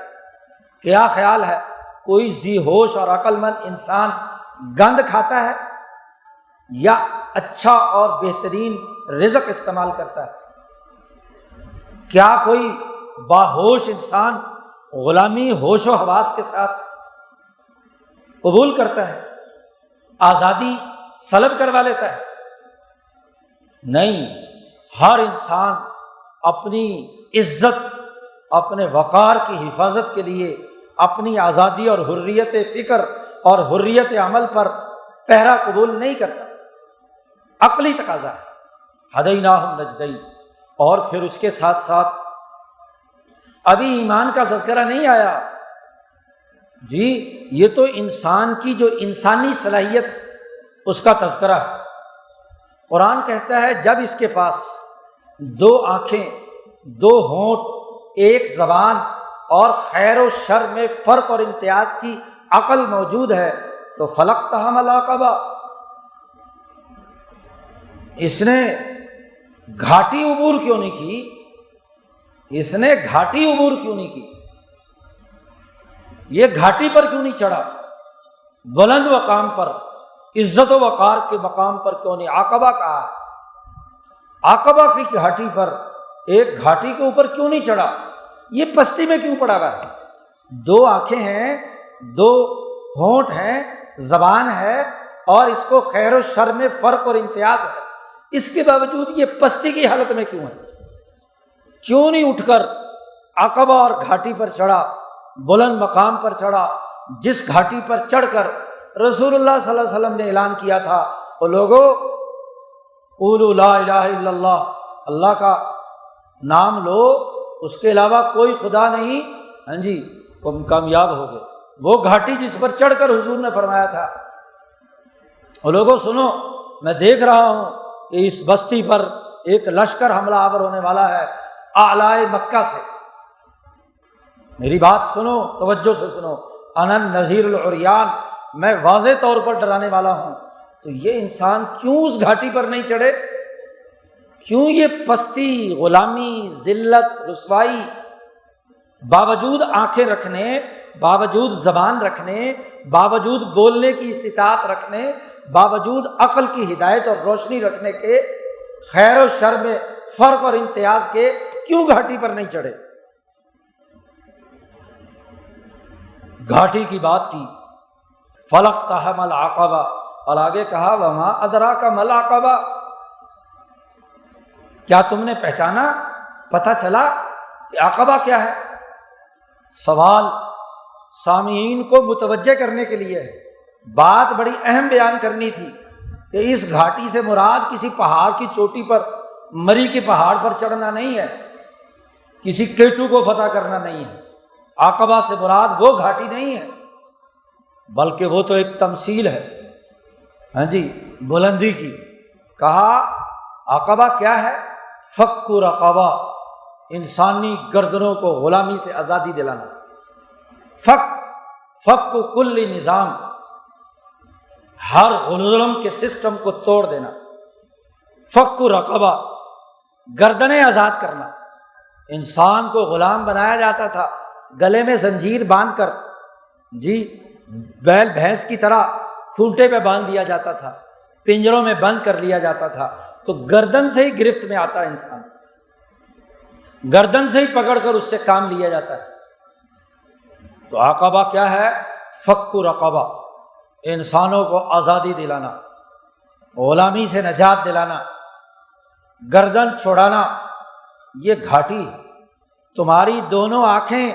کیا خیال ہے کوئی ذی ہوش اور عقل مند انسان گند کھاتا ہے یا اچھا اور بہترین رزق استعمال کرتا ہے؟ کیا کوئی باہوش انسان غلامی ہوش و حواس کے ساتھ قبول کرتا ہے، آزادی سلب کروا لیتا ہے؟ نہیں، ہر انسان اپنی عزت، اپنے وقار کی حفاظت کے لیے اپنی آزادی اور حریت فکر اور حریت عمل پر پہرا قبول نہیں کرتا۔ عقلی تقاضا ہے، ہدیناہم نجدین۔ اور پھر اس کے ساتھ ساتھ ابھی ایمان کا تذکرہ نہیں آیا جی، یہ تو انسان کی جو انسانی صلاحیت اس کا تذکرہ ہے۔ قرآن کہتا ہے جب اس کے پاس دو آنکھیں، دو ہونٹ، ایک زبان اور خیر و شر میں فرق اور امتیاز کی عقل موجود ہے تو فلقتحم العقبہ، اس نے گھاٹی عبور کیوں نہیں کی؟ اس نے گھاٹی عبور کیوں نہیں کی؟ یہ گھاٹی پر کیوں نہیں چڑھا؟ بلند مقام پر، عزت و وقار کے مقام پر کیوں نہیں؟ عقبہ کہا، عقبہ کی گھاٹی پر، ایک گھاٹی کے اوپر کیوں نہیں چڑھا؟ یہ پستی میں کیوں پڑا ہوا ہے؟ دو آنکھیں ہیں، دو ہونٹ ہیں، زبان ہے، اور اس کو خیر و شر میں فرق اور امتیاز ہے، اس کے باوجود یہ پستی کی حالت میں کیوں ہے؟ کیوں نہیں اٹھ کر عقبہ اور گھاٹی پر چڑھا، بلند مقام پر چڑھا، جس گھاٹی پر چڑھ کر رسول اللہ صلی اللہ علیہ وسلم نے اعلان کیا تھا، او لوگو قولوا لا الہ الا اللہ، اللہ کا نام لو، اس کے علاوہ کوئی خدا نہیں، ہاں جی تم کامیاب ہو گئے۔ وہ گھاٹی جس پر چڑھ کر حضور نے فرمایا تھا، او لوگو سنو، میں دیکھ رہا ہوں کہ اس بستی پر ایک لشکر حملہ آور ہونے والا ہے اعلائے مکہ سے، میری بات سنو، توجہ سے سنو، انا النذیر العریان، میں واضح طور پر ڈرانے والا ہوں۔ تو یہ انسان کیوں اس گھاٹی پر نہیں چڑھے؟ کیوں یہ پستی، غلامی، ذلت، رسوائی، باوجود آنکھیں رکھنے، باوجود زبان رکھنے، باوجود بولنے کی استطاعت رکھنے، باوجود عقل کی ہدایت اور روشنی رکھنے کے، خیر و شر میں فرق اور امتیاز کے، کیوں گھاٹی پر نہیں چڑھے؟ گھاٹی کی بات کی، فلقتحم العقبہ، اور آگے کہا وما ادراک ما العقبہ، کیا تم نے پہچانا، پتہ چلا کہ عقبہ کیا ہے؟ سوال سامعین کو متوجہ کرنے کے لیے ہے، بات بڑی اہم بیان کرنی تھی کہ اس گھاٹی سے مراد کسی پہاڑ کی چوٹی پر، مری کے پہاڑ پر چڑھنا نہیں ہے، کسی کیٹو کو فتح کرنا نہیں ہے، عقبہ سے مراد وہ گھاٹی نہیں ہے، بلکہ وہ تو ایک تمثیل ہے، ہاں جی بلندی کی۔ کہا عقبہ کیا ہے؟ فک رقبہ، انسانی گردنوں کو غلامی سے آزادی دلانا، فک کل نظام، ہر ظلم کے سسٹم کو توڑ دینا، فک رقبہ، گردنیں آزاد کرنا۔ انسان کو غلام بنایا جاتا تھا، گلے میں زنجیر باندھ کر جی بیل بھینس کی طرح کھونٹے پہ باندھ دیا جاتا تھا، پنجروں میں بند کر لیا جاتا تھا، تو گردن سے ہی گرفت میں آتا ہے انسان، گردن سے ہی پکڑ کر اس سے کام لیا جاتا ہے۔ تو عقبہ کیا ہے؟ فک رقبہ، انسانوں کو آزادی دلانا، غلامی سے نجات دلانا، گردن چھڑانا۔ یہ گھاٹی ہے، تمہاری دونوں آنکھیں،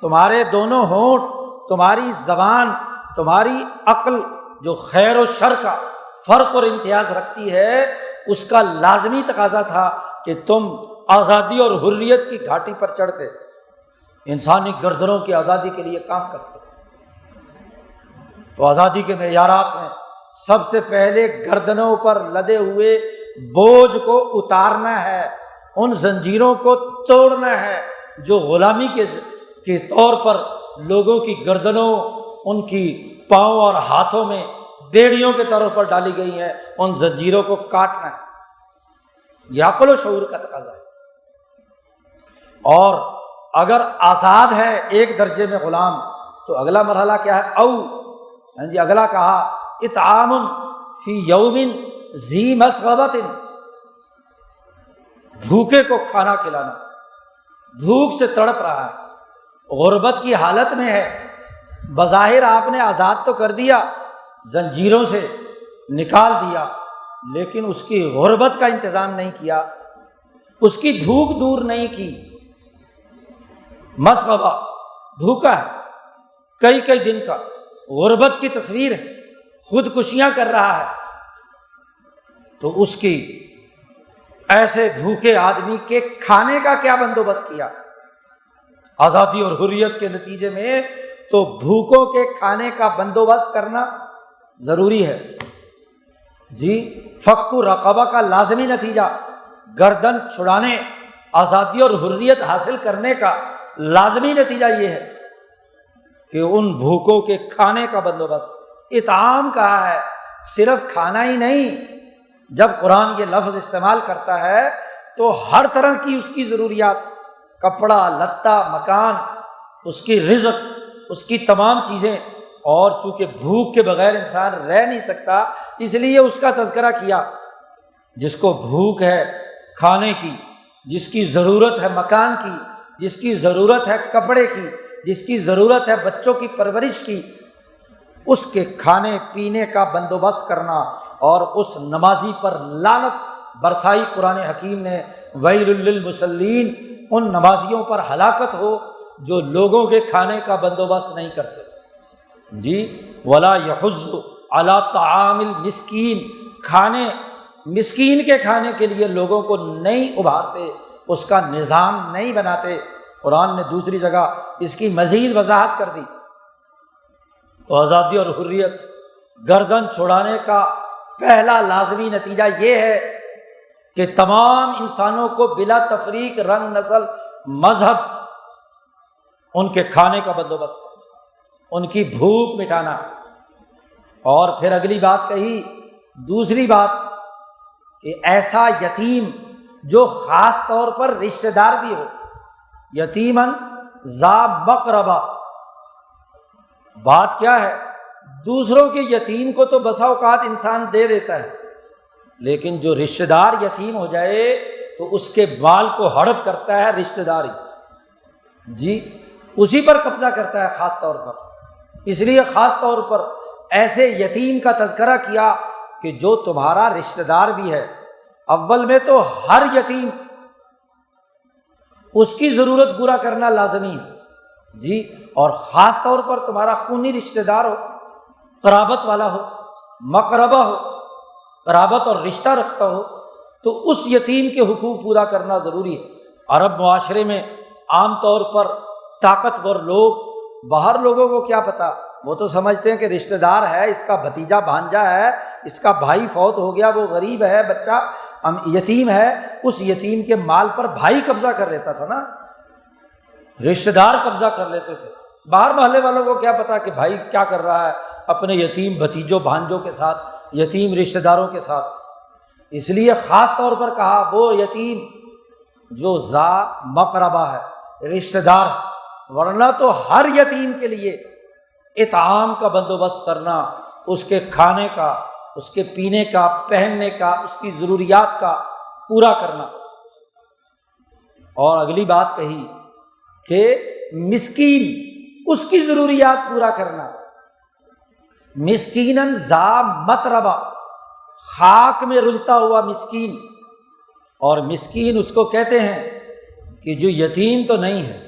تمہارے دونوں ہونٹ، تمہاری زبان، تمہاری عقل جو خیر و شر کا فرق اور امتیاز رکھتی ہے، اس کا لازمی تقاضا تھا کہ تم آزادی اور حریت کی گھاٹی پر چڑھ کے انسانی گردنوں کی آزادی کے لیے کام کرتے۔ تو آزادی کے معیارات میں سب سے پہلے گردنوں پر لدے ہوئے بوجھ کو اتارنا ہے، ان زنجیروں کو توڑنا ہے جو غلامی کے طور پر لوگوں کی گردنوں، ان کی پاؤں اور ہاتھوں میں بیڑیوں کے طور پر ڈالی گئی ہیں، ان زنجیروں کو کاٹنا ہے۔ یہ عقل و شعور کا تقاضا ہے۔ اور اگر آزاد ہے ایک درجے میں غلام، تو اگلا مرحلہ کیا ہے؟ اگلا کہا اطعام فی یوم ذی مسغبۃ، بھوکے کو کھانا کھلانا، بھوک سے تڑپ رہا ہے، غربت کی حالت میں ہے، بظاہر آپ نے آزاد تو کر دیا، زنجیروں سے نکال دیا، لیکن اس کی غربت کا انتظام نہیں کیا، اس کی بھوک دور نہیں کی۔ مسغبہ، بھوکا ہے کئی کئی دن کا، غربت کی تصویر ہے، خودکشیاں کر رہا ہے، تو اس کی ایسے بھوکے آدمی کے کھانے کا کیا بندوبست کیا؟ آزادی اور حریت کے نتیجے میں تو بھوکوں کے کھانے کا بندوبست کرنا ضروری ہے۔ جی فک رقبہ کا لازمی نتیجہ، گردن چھڑانے، آزادی اور حریت حاصل کرنے کا لازمی نتیجہ یہ ہے کہ ان بھوکوں کے کھانے کا بندوبست۔ اطعام کہا ہے، صرف کھانا ہی نہیں، جب قرآن یہ لفظ استعمال کرتا ہے تو ہر طرح کی اس کی ضروریات، کپڑا لتا، مکان، اس کی رزق، اس کی تمام چیزیں، اور چونکہ بھوک کے بغیر انسان رہ نہیں سکتا، اس لیے اس کا تذکرہ کیا۔ جس کو بھوک ہے کھانے کی، جس کی ضرورت ہے مکان کی، جس کی ضرورت ہے کپڑے کی، جس کی ضرورت ہے بچوں کی پرورش کی، اس کے کھانے پینے کا بندوبست کرنا، اور اس نمازی پر لعنت برسائی قرآن حکیم نے، ویل للمصلین، ان نمازیوں پر ہلاکت ہو جو لوگوں کے کھانے کا بندوبست نہیں کرتے۔ جی ولا یحض علی طعام المسکین، کھانے مسکین کے کھانے کے لیے لوگوں کو نہیں ابھارتے، اس کا نظام نہیں بناتے۔ قرآن نے دوسری جگہ اس کی مزید وضاحت کر دی۔ تو آزادی اور حریت، گردن چھڑانے کا پہلا لازمی نتیجہ یہ ہے کہ تمام انسانوں کو بلا تفریق، رنگ، نسل، مذہب، ان کے کھانے کا بندوبست کرنا، ان کی بھوک مٹانا۔ اور پھر اگلی بات کہی، دوسری بات کہ ایسا یتیم جو خاص طور پر رشتہ دار بھی ہو، یتیماً ذا مقربہ۔ بات کیا ہے؟ دوسروں کے یتیم کو تو بسا اوقات انسان دے دیتا ہے، لیکن جو رشتہ دار یتیم ہو جائے تو اس کے مال کو ہڑپ کرتا ہے رشتہ دار ہی، جی اسی پر قبضہ کرتا ہے خاص طور پر۔ اس لیے خاص طور پر ایسے یتیم کا تذکرہ کیا کہ جو تمہارا رشتہ دار بھی ہے۔ اول میں تو ہر یتیم، اس کی ضرورت پورا کرنا لازمی ہے، جی، اور خاص طور پر تمہارا خونی رشتہ دار ہو، قرابت والا ہو، مقربہ ہو، قرابت اور رشتہ رکھتا ہو، تو اس یتیم کے حقوق پورا کرنا ضروری ہے۔ عرب معاشرے میں عام طور پر طاقتور لوگ، باہر لوگوں کو کیا پتہ، وہ تو سمجھتے ہیں کہ رشتہ دار ہے، اس کا بھتیجا بھانجا ہے، اس کا بھائی فوت ہو گیا، وہ غریب ہے، بچہ یتیم ہے، اس یتیم کے مال پر بھائی قبضہ کر لیتا تھا نا، رشتہ دار قبضہ کر لیتے تھے۔ باہر محلے والوں کو کیا پتا کہ بھائی کیا کر رہا ہے اپنے یتیم بھتیجوں بھانجوں کے ساتھ، یتیم رشتہ داروں کے ساتھ۔ اس لیے خاص طور پر کہا وہ یتیم جو ذا مقربہ ہے، رشتہ دار، ورنہ تو ہر یتیم کے لیے اطعام کا بندوبست کرنا، اس کے کھانے کا، اس کے پینے کا، پہننے کا، اس کی ضروریات کا پورا کرنا۔ اور اگلی بات کہی کہ مسکین، اس کی ضروریات پورا کرنا۔ مسکیناً ذا متربہ، خاک میں رلتا ہوا مسکین۔ اور مسکین اس کو کہتے ہیں کہ جو یتیم تو نہیں ہے،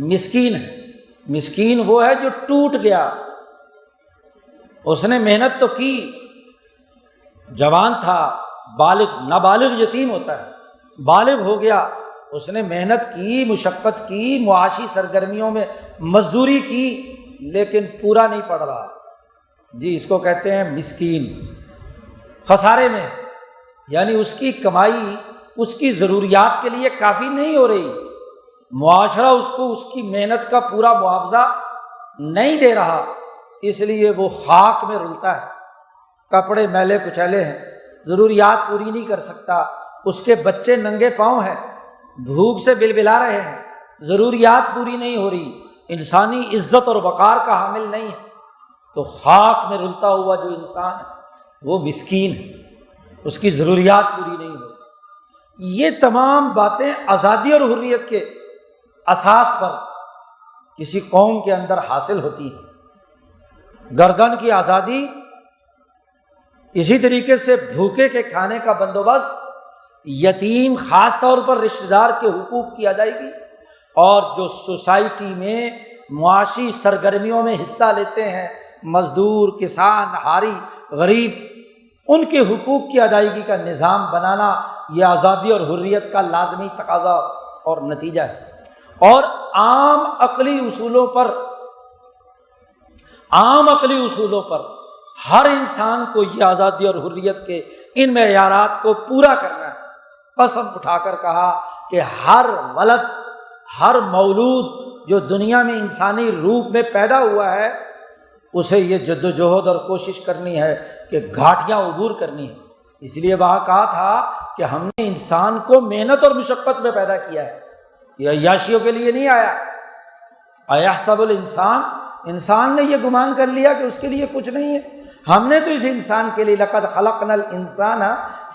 مسکین ہے۔ مسکین وہ ہے جو ٹوٹ گیا، اس نے محنت تو کی، جوان تھا، بالغ، نابالغ یتیم ہوتا ہے، بالغ ہو گیا، اس نے محنت کی، مشقت کی، معاشی سرگرمیوں میں مزدوری کی، لیکن پورا نہیں پڑ رہا، جی اس کو کہتے ہیں مسکین، خسارے میں، یعنی اس کی کمائی اس کی ضروریات کے لیے کافی نہیں ہو رہی، معاشرہ اس کو اس کی محنت کا پورا معاوضہ نہیں دے رہا، اس لیے وہ خاک میں رلتا ہے، کپڑے میلے کچیلے ہیں، ضروریات پوری نہیں کر سکتا، اس کے بچے ننگے پاؤں ہیں، بھوک سے بلبلا رہے ہیں، ضروریات پوری نہیں ہو رہی، انسانی عزت اور وقار کا حامل نہیں ہے، تو خاک میں رلتا ہوا جو انسان ہے وہ مسکین ہے، اس کی ضروریات پوری نہیں ہو رہی۔ یہ تمام باتیں آزادی اور حریت کے اساس پر کسی قوم کے اندر حاصل ہوتی ہیں۔ گردن کی آزادی، اسی طریقے سے بھوکے کے کھانے کا بندوبست، یتیم خاص طور پر رشتہ دار کے حقوق کی ادائیگی، اور جو سوسائٹی میں معاشی سرگرمیوں میں حصہ لیتے ہیں، مزدور، کسان، حاری، غریب، ان کے حقوق کی ادائیگی کا نظام بنانا، یہ آزادی اور حریت کا لازمی تقاضا اور نتیجہ ہے۔ اور عام عقلی اصولوں پر ہر انسان کو یہ آزادی اور حریت کے ان معیارات کو پورا کرنا ہے۔ قسم اٹھا کر کہا کہ ہر ولد، ہر مولود جو دنیا میں انسانی روپ میں پیدا ہوا ہے، اسے یہ جدوجہد اور کوشش کرنی ہے کہ گھاٹیاں عبور کرنی ہے۔ اس لیے وہاں کہا تھا کہ ہم نے انسان کو محنت اور مشقت میں پیدا کیا ہے، یہ عیاشیوں کے لیے نہیں آیا۔ ایحسب الانسان، انسان نے یہ گمان کر لیا کہ اس کے لیے کچھ نہیں ہے۔ ہم نے تو اس انسان کے لیے لقد خلقنا الانسان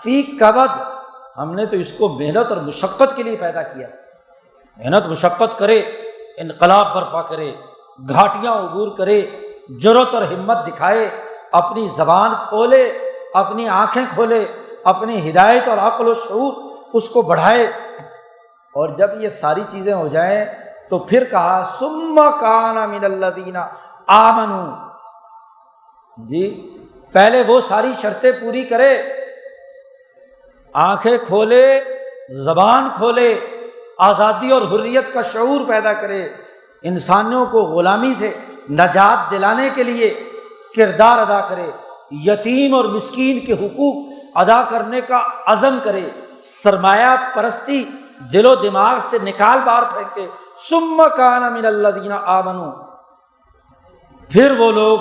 فی کبد، ہم نے تو اس کو محنت اور مشقت کے لیے پیدا کیا، محنت مشقت کرے، انقلاب برپا کرے، گھاٹیاں عبور کرے، جرأت اور ہمت دکھائے، اپنی زبان کھولے، اپنی آنکھیں کھولے، اپنی ہدایت اور عقل و شعور اس کو بڑھائے۔ اور جب یہ ساری چیزیں ہو جائیں تو پھر کہا ثم کان من الذین آمنوا، جی پہلے وہ ساری شرطیں پوری کرے، آنکھیں کھولے، زبان کھولے، آزادی اور حریت کا شعور پیدا کرے، انسانوں کو غلامی سے نجات دلانے کے لیے کردار ادا کرے، یتیم اور مسکین کے حقوق ادا کرنے کا عزم کرے، سرمایہ پرستی دل و دماغ سے نکال باہر پھینکے۔ ثم کان من الذین آمنوا، پھر وہ لوگ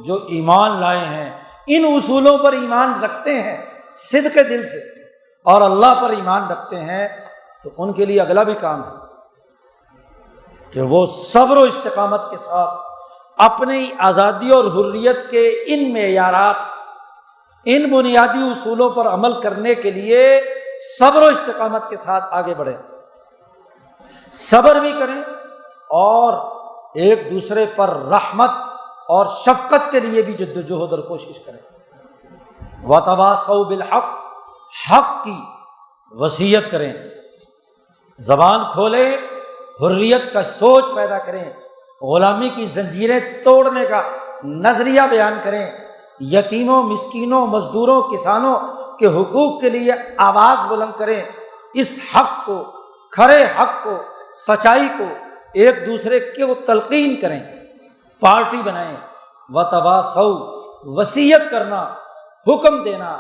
جو ایمان لائے ہیں، ان اصولوں پر ایمان رکھتے ہیں صدق دل سے اور اللہ پر ایمان رکھتے ہیں، تو ان کے لیے اگلا بھی کام ہے کہ وہ صبر و استقامت کے ساتھ اپنی آزادی اور حریت کے ان معیارات، ان بنیادی اصولوں پر عمل کرنے کے لیے صبر و استقامت کے ساتھ آگے بڑھیں، صبر بھی کریں اور ایک دوسرے پر رحمت اور شفقت کے لیے بھی جدوجہد اور کوشش کریں۔ وَتَوَاصَوْا بِالْحَقِّ، حق کی وصیت کریں، زبان کھولیں، حریت کا سوچ پیدا کریں، غلامی کی زنجیریں توڑنے کا نظریہ بیان کریں، یتیموں، مسکینوں، مزدوروں، کسانوں کے حقوق کے لیے آواز بلند کریں، اس حق کو، کھرے حق کو، سچائی کو ایک دوسرے کو تلقین کریں، پارٹی بنائیں۔ وتواصوا، وصیت کرنا، حکم دینا،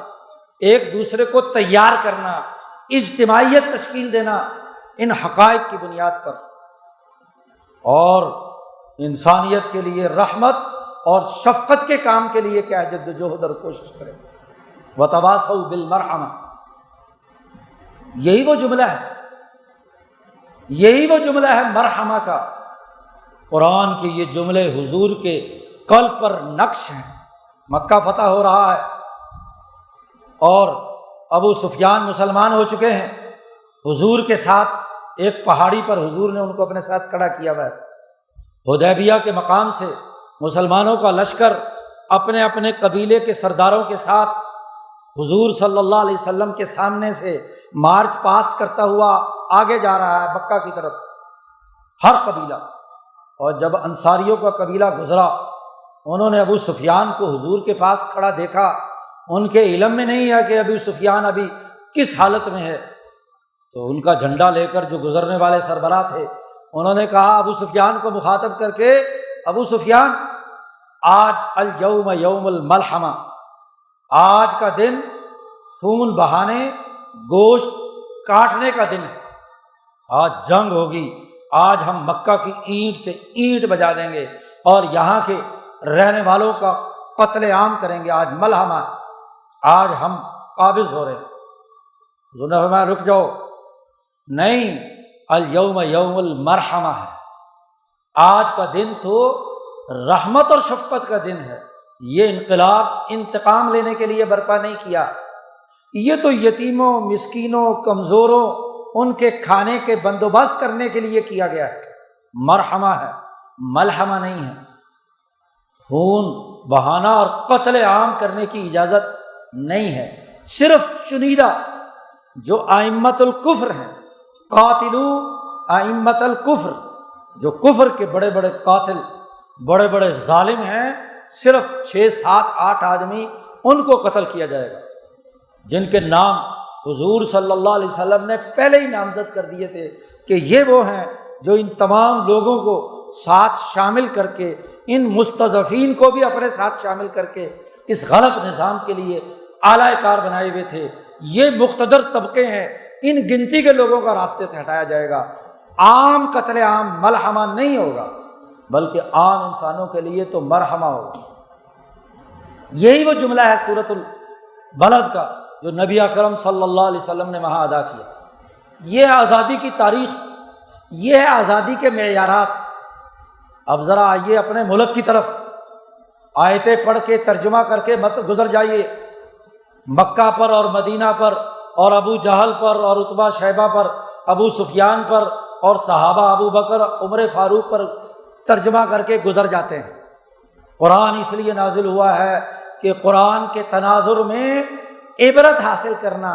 ایک دوسرے کو تیار کرنا، اجتماعیت تشکیل دینا ان حقائق کی بنیاد پر، اور انسانیت کے لیے رحمت اور شفقت کے کام کے لیے کیا جدوجہد اور کوشش کریں۔ وتواصوا بالمرحمہ، یہی وہ جملہ ہے، یہی وہ جملہ ہے مرحمہ کا۔ قرآن کے یہ جملے حضور کے قلب پر نقش ہیں۔ مکہ فتح ہو رہا ہے اور ابو سفیان مسلمان ہو چکے ہیں، حضور کے ساتھ ایک پہاڑی پر حضور نے ان کو اپنے ساتھ کھڑا کیا ہوا ہے۔ حدیبیہ کے مقام سے مسلمانوں کا لشکر اپنے اپنے قبیلے کے سرداروں کے ساتھ حضور صلی اللہ علیہ وسلم کے سامنے سے مارچ پاسٹ کرتا ہوا آگے جا رہا ہے مکہ کی طرف، ہر قبیلہ۔ اور جب انصاریوں کا قبیلہ گزرا، انہوں نے ابو سفیان کو حضور کے پاس کھڑا دیکھا، ان کے علم میں نہیں ہے کہ ابو سفیان ابھی کس حالت میں ہے، تو ان کا جھنڈا لے کر جو گزرنے والے سربراہ تھے انہوں نے کہا ابو سفیان کو مخاطب کر کے، ابو سفیان آج الیوم یوم الملحمہ، آج کا دن خون بہانے گوشت کاٹنے کا دن ہے، آج جنگ ہوگی، آج ہم مکہ کی اینٹ سے اینٹ بجا دیں گے اور یہاں کے رہنے والوں کا قتل عام کریں گے، آج ملحمہ ہے، آج ہم قابض ہو رہے ہیں۔ حضور نے فرمایا رک جاؤ، نہیں، الیوم یوم المرحمہ ہے، آج کا دن تو رحمت اور شفقت کا دن ہے۔ یہ انقلاب انتقام لینے کے لیے برپا نہیں کیا، یہ تو یتیموں، مسکینوں، کمزوروں، ان کے کھانے کے بندوبست کرنے کے لیے کیا گیا ہے، مرحمہ ہے، ملحمہ نہیں ہے۔ خون بہانا اور قتل عام کرنے کی اجازت نہیں ہے، صرف چنیدہ جو ائمۃ الکفر ہیں، قاتلو ائمۃ الکفر، جو کفر کے بڑے بڑے قاتل، بڑے بڑے ظالم ہیں، صرف 6 7 8 آدمی ان کو قتل کیا جائے گا، جن کے نام حضور صلی اللہ علیہ وسلم نے پہلے ہی نامزد کر دیے تھے کہ یہ وہ ہیں جو ان تمام لوگوں کو ساتھ شامل کر کے، ان مستضعفین کو بھی اپنے ساتھ شامل کر کے اس غلط نظام کے لیے اعلی کار بنائے ہوئے تھے۔ یہ مقتدر طبقے ہیں، ان گنتی کے لوگوں کا راستے سے ہٹایا جائے گا۔ عام قتل عام ملحمہ نہیں ہوگا، بلکہ عام انسانوں کے لیے تو مرحمہ ہوگا۔ یہی وہ جملہ ہے سورۃ البلد کا جو نبی اکرم صلی اللہ علیہ وسلم نے وہاں ادا کیا۔ یہ ہے آزادی کی تاریخ، یہ ہے آزادی کے معیارات۔ اب ذرا آئیے اپنے ملک کی طرف، آیتیں پڑھ کے ترجمہ کر کے مت گزر جائیے مکہ پر اور مدینہ پر اور ابو جہل پر اور عتبہ شیبہ پر، ابو سفیان پر اور صحابہ ابو بکر عمر فاروق پر ترجمہ کر کے گزر جاتے ہیں۔ قرآن اس لیے نازل ہوا ہے کہ قرآن کے تناظر میں عبرت حاصل کرنا،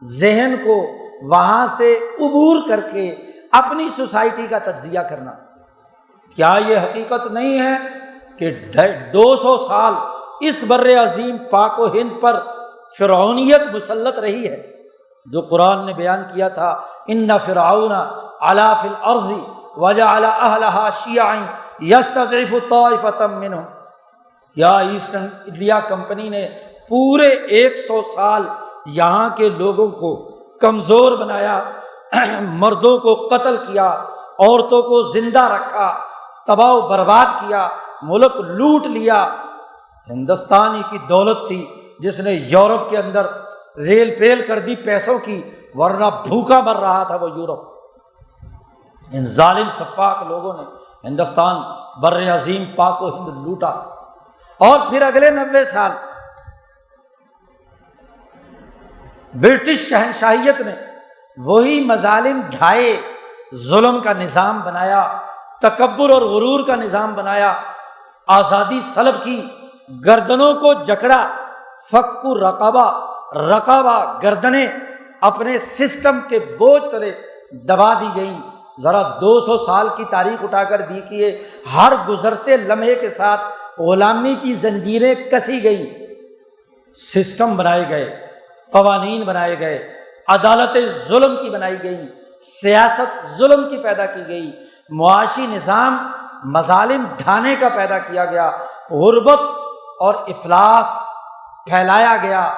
ذہن کو وہاں سے عبور کر کے اپنی سوسائٹی کا تجزیہ کرنا۔ کیا یہ حقیقت نہیں ہے کہ 200 سال اس بر عظیم پاک و ہند پر فرعونیت مسلط رہی ہے؟ جو قرآن نے بیان کیا تھا، ان فرعون علا فی الارض وجعل اہلہا شیعا یستضعف طائفۃ منہم۔ کیا ایسٹ انڈیا کمپنی نے پورے 100 سال یہاں کے لوگوں کو کمزور بنایا، مردوں کو قتل کیا، عورتوں کو زندہ رکھا، تباہ و برباد کیا، ملک لوٹ لیا؟ ہندوستانی کی دولت تھی جس نے یورپ کے اندر ریل پیل کر دی پیسوں کی، ورنہ بھوکا مر رہا تھا وہ یورپ۔ ان ظالم سفاک لوگوں نے ہندوستان بر عظیم پاک و ہند لوٹا، اور پھر اگلے 90 سال برٹش شہنشاہیت نے وہی مظالم ڈھائے، ظلم کا نظام بنایا، تکبر اور غرور کا نظام بنایا، آزادی سلب کی، گردنوں کو جکڑا، فک رقبہ، رقبہ گردنیں اپنے سسٹم کے بوجھ تلے دبا دی گئیں۔ ذرا 200 سال کی تاریخ اٹھا کر دیکھیے، ہر گزرتے لمحے کے ساتھ غلامی کی زنجیریں کسی گئی، سسٹم بنائے گئے، قوانین بنائے گئے، عدالتیں ظلم کی بنائی گئی، سیاست ظلم کی پیدا کی گئی، معاشی نظام مظالم ڈھانے کا پیدا کیا گیا، غربت اور افلاس پھیلایا گیا،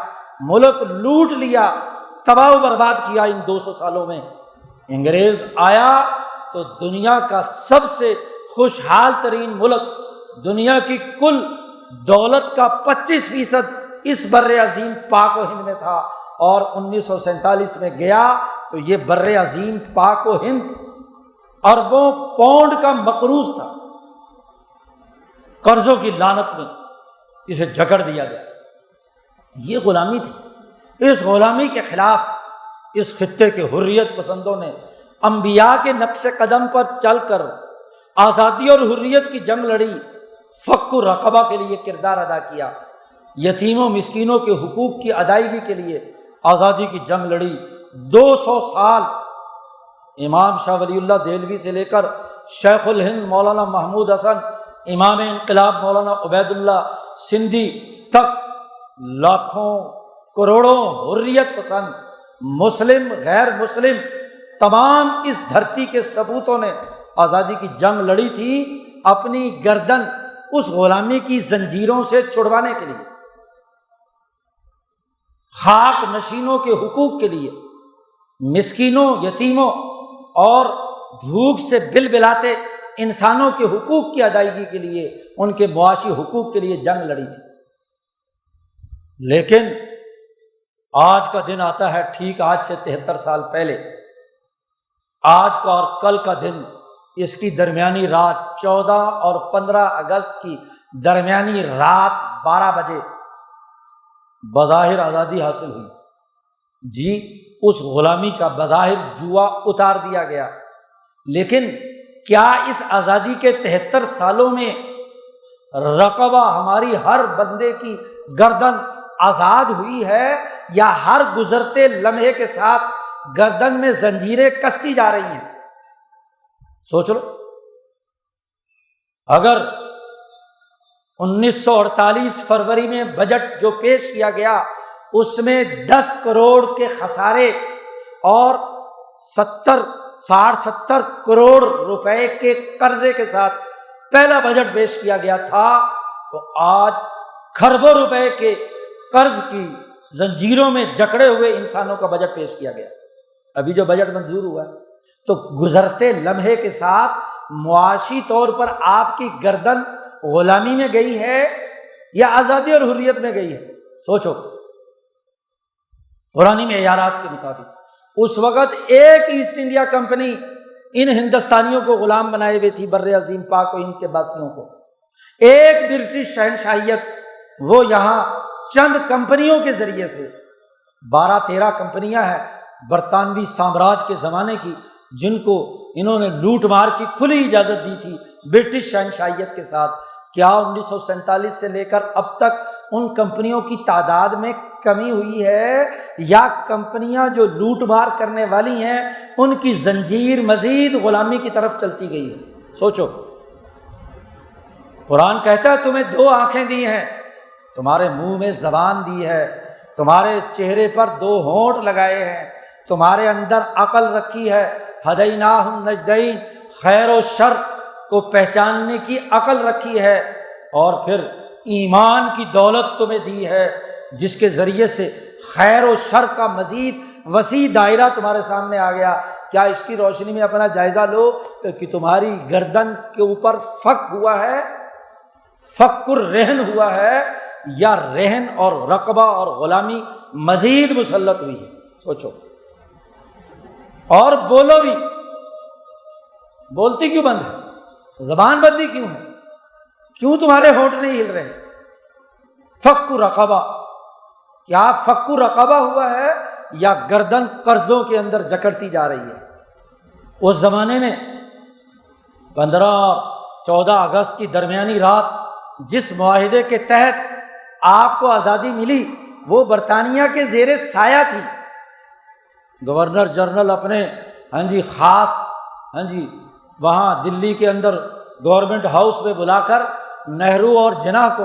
ملک لوٹ لیا، تباہ و برباد کیا۔ ان 200 سالوں میں انگریز آیا تو دنیا کا سب سے خوشحال ترین ملک، دنیا کی کل دولت کا 25% اس بر عظیم پاک و ہند میں تھا، اور 1947 میں گیا تو یہ بر عظیم پاک و ہند اربوں پاؤنڈ کا مقروض تھا، قرضوں کی لعنت میں اسے جکڑ دیا گیا۔ یہ غلامی تھی۔ اس غلامی کے خلاف اس خطے کے حریت پسندوں نے انبیاء کے نقش قدم پر چل کر آزادی اور حریت کی جنگ لڑی، فک الرقبہ کے لیے کردار ادا کیا، یتیموں مسکینوں کے حقوق کی ادائیگی کے لیے آزادی کی جنگ لڑی۔ 200 سال امام شاہ ولی اللہ دہلوی سے لے کر شیخ الہند مولانا محمود حسن، امام انقلاب مولانا عبید اللہ سندھی تک لاکھوں کروڑوں حریت پسند مسلم غیر مسلم تمام اس دھرتی کے سپوتوں نے آزادی کی جنگ لڑی تھی، اپنی گردن اس غلامی کی زنجیروں سے چھڑوانے کے لیے، خاک نشینوں کے حقوق کے لیے، مسکینوں یتیموں اور بھوک سے بلبلاتے انسانوں کے حقوق کی ادائیگی کے لیے، ان کے معاشی حقوق کے لیے جنگ لڑی تھی۔ لیکن آج کا دن آتا ہے ٹھیک آج سے 73 سال پہلے، آج کا اور کل کا دن، اس کی درمیانی رات 14 اور 15 اگست کی درمیانی رات 12 بجے بظاہر آزادی حاصل ہوئی۔ جی اس غلامی کا بظاہر جوا اتار دیا گیا، لیکن کیا اس آزادی کے 73 سالوں میں رقبہ ہماری ہر بندے کی گردن آزاد ہوئی ہے، یا ہر گزرتے لمحے کے ساتھ گردن میں زنجیریں کستی جا رہی ہیں؟ سوچ لو، اگر 1948 فروری میں بجٹ جو پیش کیا گیا اس میں 10 کروڑ کے خسارے اور 60-70 کروڑ روپے کے قرضے کے ساتھ پہلا بجٹ پیش کیا گیا تھا، تو آج کھربوں روپے کے قرض کی زنجیروں میں جکڑے ہوئے انسانوں کا بجٹ پیش کیا گیا۔ ابھی جو بجٹ منظور ہوا ہے، تو گزرتے لمحے کے ساتھ معاشی طور پر آپ کی گردن غلامی میں گئی ہے یا آزادی اور حریت میں گئی ہے؟ سوچو۔ قرآنی معیارات کے مطابق اس وقت ایک ایسٹ انڈیا کمپنی ان ہندوستانیوں کو غلام بنائے ہوئے تھی، بر عظیم پاک و ہند کے باسیوں کو۔ ایک برٹش شہنشاہیت وہ یہاں چند کمپنیوں کے ذریعے سے، 12-13 کمپنیاں ہیں برطانوی سامراج کے زمانے کی، جن کو انہوں نے لوٹ مار کی کھلی اجازت دی تھی برٹش شہنشاہیت کے ساتھ۔ کیا 1947 سے لے کر اب تک ان کمپنیوں کی تعداد میں کمی ہوئی ہے، یا کمپنیاں جو لوٹ مار کرنے والی ہیں ان کی زنجیر مزید غلامی کی طرف چلتی گئی ہے؟ سوچو۔ قرآن کہتا ہے تمہیں 2 آنکھیں دی ہیں، تمہارے منہ میں زبان دی ہے، تمہارے چہرے پر 2 ہونٹ لگائے ہیں، تمہارے اندر عقل رکھی ہے، ہدیناہم النجدین، خیر و شر کو پہچاننے کی عقل رکھی ہے، اور پھر ایمان کی دولت تمہیں دی ہے جس کے ذریعے سے خیر و شر کا مزید وسیع دائرہ تمہارے سامنے آ گیا۔ کیا اس کی روشنی میں اپنا جائزہ لو کہ تمہاری گردن کے اوپر فک ہوا ہے، فک الرہن ہوا ہے، یا رہن اور رقبہ اور غلامی مزید مسلط ہوئی ہے؟ سوچو۔ اور بولو بھی، بولتی کیوں بند ہے؟ زبان بندی کیوں ہے؟ کیوں تمہارے ہونٹ نہیں ہل رہے؟ فک رقبہ، کیا فک رقبہ ہوا ہے یا گردن قرضوں کے اندر جکڑتی جا رہی ہے؟ اس زمانے میں 15 اور 14 اگست کی درمیانی رات جس معاہدے کے تحت آپ کو آزادی ملی وہ برطانیہ کے زیر سایہ تھی۔ گورنر جنرل اپنے خاص وہاں دلی کے اندر گورنمنٹ ہاؤس میں بلا کر نہرو اور جناح کو،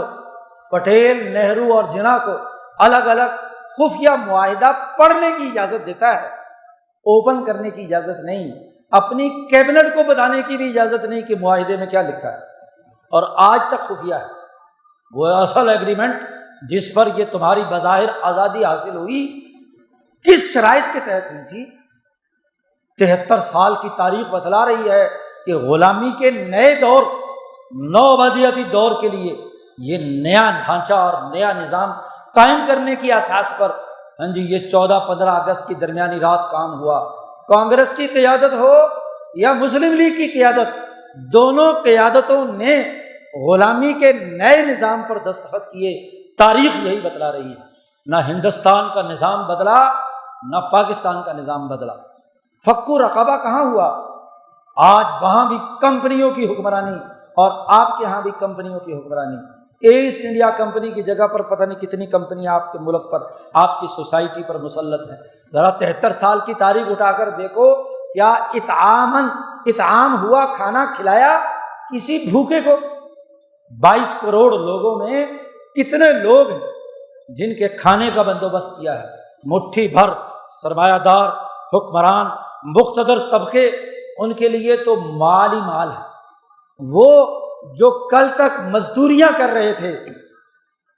پٹیل نہرو اور جناح کو الگ الگ خفیہ معاہدہ پڑھنے کی اجازت دیتا ہے، اوپن کرنے کی اجازت نہیں، اپنی کیبنٹ کو بتانے کی بھی اجازت نہیں کہ معاہدے میں کیا لکھا ہے، اور آج تک خفیہ ہے۔ وہ اصل ایگریمنٹ جس پر یہ تمہاری بظاہر آزادی حاصل ہوئی کس شرائط کے تحت ہوئی تھی؟ 73 سال کی تاریخ بتلا رہی ہے کہ غلامی کے نئے دور، نوآبادیاتی دور کے لیے یہ نیا ڈھانچہ اور نیا نظام قائم کرنے کی اساس پر یہ 14-15 اگست کی درمیانی رات کام ہوا۔ کانگریس کی قیادت ہو یا مسلم لیگ کی قیادت، دونوں قیادتوں نے غلامی کے نئے نظام پر دستخط کیے، تاریخ یہی بتلا رہی ہے۔ نہ ہندوستان کا نظام بدلا، نہ پاکستان کا نظام بدلا۔ فک رقبہ کہاں ہوا؟ آج وہاں بھی کمپنیوں کی حکمرانی اور آپ کے ہاں بھی کمپنیوں کی حکمرانی۔ ایسٹ انڈیا کمپنی کی جگہ پر پتہ نہیں کتنی کمپنیاں آپ کے ملک پر، آپ کی سوسائٹی پر مسلط ہیں۔ ذرا 73 سال کی تاریخ اٹھا کر دیکھو، کیا اطعام ہوا، کھانا کھلایا کسی بھوکے کو؟ 22 کروڑ لوگوں میں کتنے لوگ ہیں جن کے کھانے کا بندوبست کیا ہے؟ مٹھی بھر سرمایہ دار حکمران، مقتدر طبقے، ان کے لیے تو مال ہی مال ہے۔ وہ جو کل تک مزدوریاں کر رہے تھے،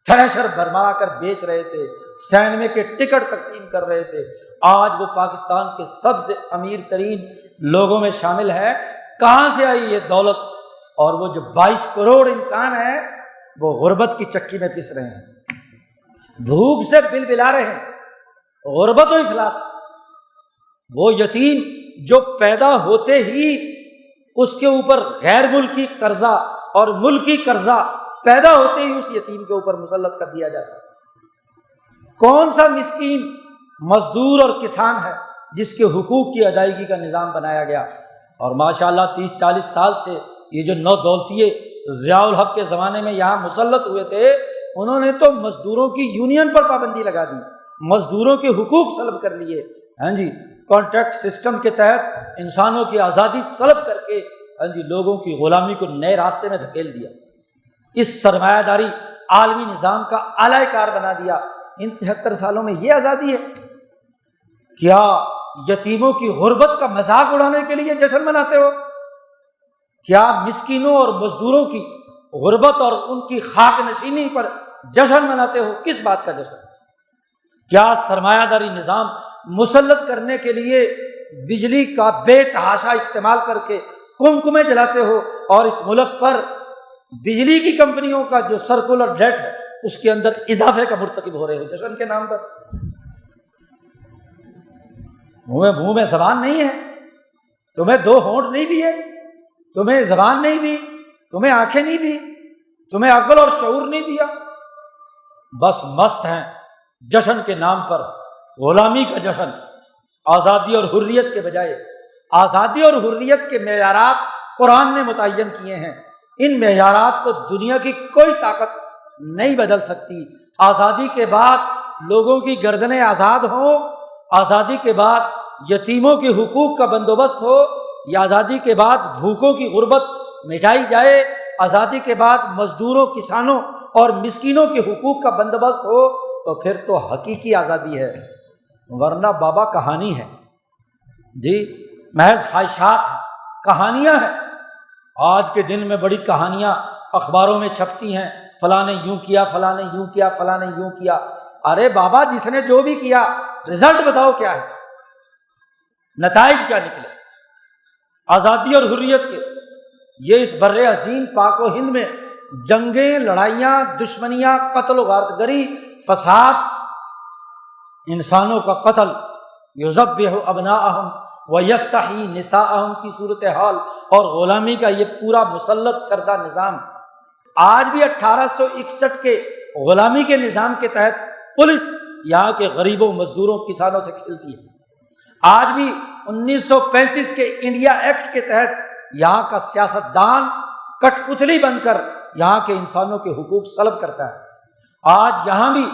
تھریشر بھرما کر بیچ رہے تھے، سینمے کے ٹکٹ تقسیم کر رہے تھے، آج وہ پاکستان کے سب سے امیر ترین لوگوں میں شامل ہے۔ کہاں سے آئی یہ دولت؟ اور وہ جو 22 کروڑ انسان ہیں وہ غربت کی چکی میں پس رہے ہیں، بھوک سے بلبلا رہے ہیں، غربت و افلاس۔ وہ یتیم جو پیدا ہوتے ہی اس کے اوپر غیر ملکی قرضہ اور ملکی قرضہ پیدا ہوتے ہی اس یتیم کے اوپر مسلط کر دیا جاتا ہے۔ کون سا مسکین مزدور اور کسان ہے جس کے حقوق کی ادائیگی کا نظام بنایا گیا؟ اور ماشاءاللہ 30-40 سال سے یہ جو نو دولتیے ضیاء الحق کے زمانے میں یہاں مسلط ہوئے تھے، انہوں نے تو مزدوروں کی یونین پر پابندی لگا دی، مزدوروں کے حقوق سلب کر لیے۔ ہاں جی، کانٹریکٹ سسٹم کے تحت انسانوں کی آزادی سلب کر کے لوگوں کی غلامی کو نئے راستے میں دھکیل دیا، اس سرمایہ داری عالمی نظام کا اعلی کار بنا دیا۔ ان 73 سالوں میں یہ آزادی ہے؟ کیا یتیموں کی غربت کا مذاق اڑانے کے لیے جشن مناتے ہو؟ کیا مسکینوں اور مزدوروں کی غربت اور ان کی خاک نشینی پر جشن مناتے ہو؟ کس بات کا جشن؟ کیا سرمایہ داری نظام مسلط کرنے کے لیے بجلی کا بے تحاشا استعمال کر کے کمکمے جلاتے ہو، اور اس ملک پر بجلی کی کمپنیوں کا جو سرکولر ڈیٹ ہے اس کے اندر اضافے کا مرتکب ہو رہے ہو جشن کے نام پر؟ منہ میں زبان نہیں ہے، تمہیں 2 ہونٹ نہیں دیے، تمہیں زبان نہیں دی، تمہیں آنکھیں نہیں دی، تمہیں عقل اور شعور نہیں دیا، بس مست ہیں جشن کے نام پر، غلامی کا جشن۔ آزادی اور حریت کے بجائے آزادی اور حریت کے معیارات قرآن نے متعین کیے ہیں، ان معیارات کو دنیا کی کوئی طاقت نہیں بدل سکتی۔ آزادی کے بعد لوگوں کی گردنیں آزاد ہوں، آزادی کے بعد یتیموں کے حقوق کا بندوبست ہو، یا آزادی کے بعد بھوکوں کی غربت مٹائی جائے، آزادی کے بعد مزدوروں، کسانوں اور مسکینوں کے حقوق کا بندوبست ہو، تو پھر تو حقیقی آزادی ہے، ورنہ بابا کہانی ہے جی، محض خواہشات ہیں، کہانیاں ہیں۔ آج کے دن میں بڑی کہانیاں اخباروں میں چھپتی ہیں، فلاں نے یوں کیا، فلاں نے یوں کیا، فلاں نے یوں کیا۔ ارے بابا، جس نے جو بھی کیا رزلٹ بتاؤ کیا ہے، نتائج کیا نکلے آزادی اور حریت کے؟ یہ اس بر عظیم پاک و ہند میں جنگیں، لڑائیاں، دشمنیاں، قتل و غارتگری، فساد، انسانوں کا قتل، یذبح ابناءہم ویستحیی نساءہم کی صورتحال، اور غلامی کا یہ پورا مسلط کردہ نظام آج بھی 1861 کے غلامی کے نظام کے تحت پولیس یہاں کے غریبوں، مزدوروں، کسانوں سے کھیلتی ہے۔ آج بھی 1935 کے انڈیا ایکٹ کے تحت یہاں کا سیاستدان کٹ پتلی بن کر یہاں کے انسانوں کے حقوق سلب کرتا ہے۔ آج یہاں بھی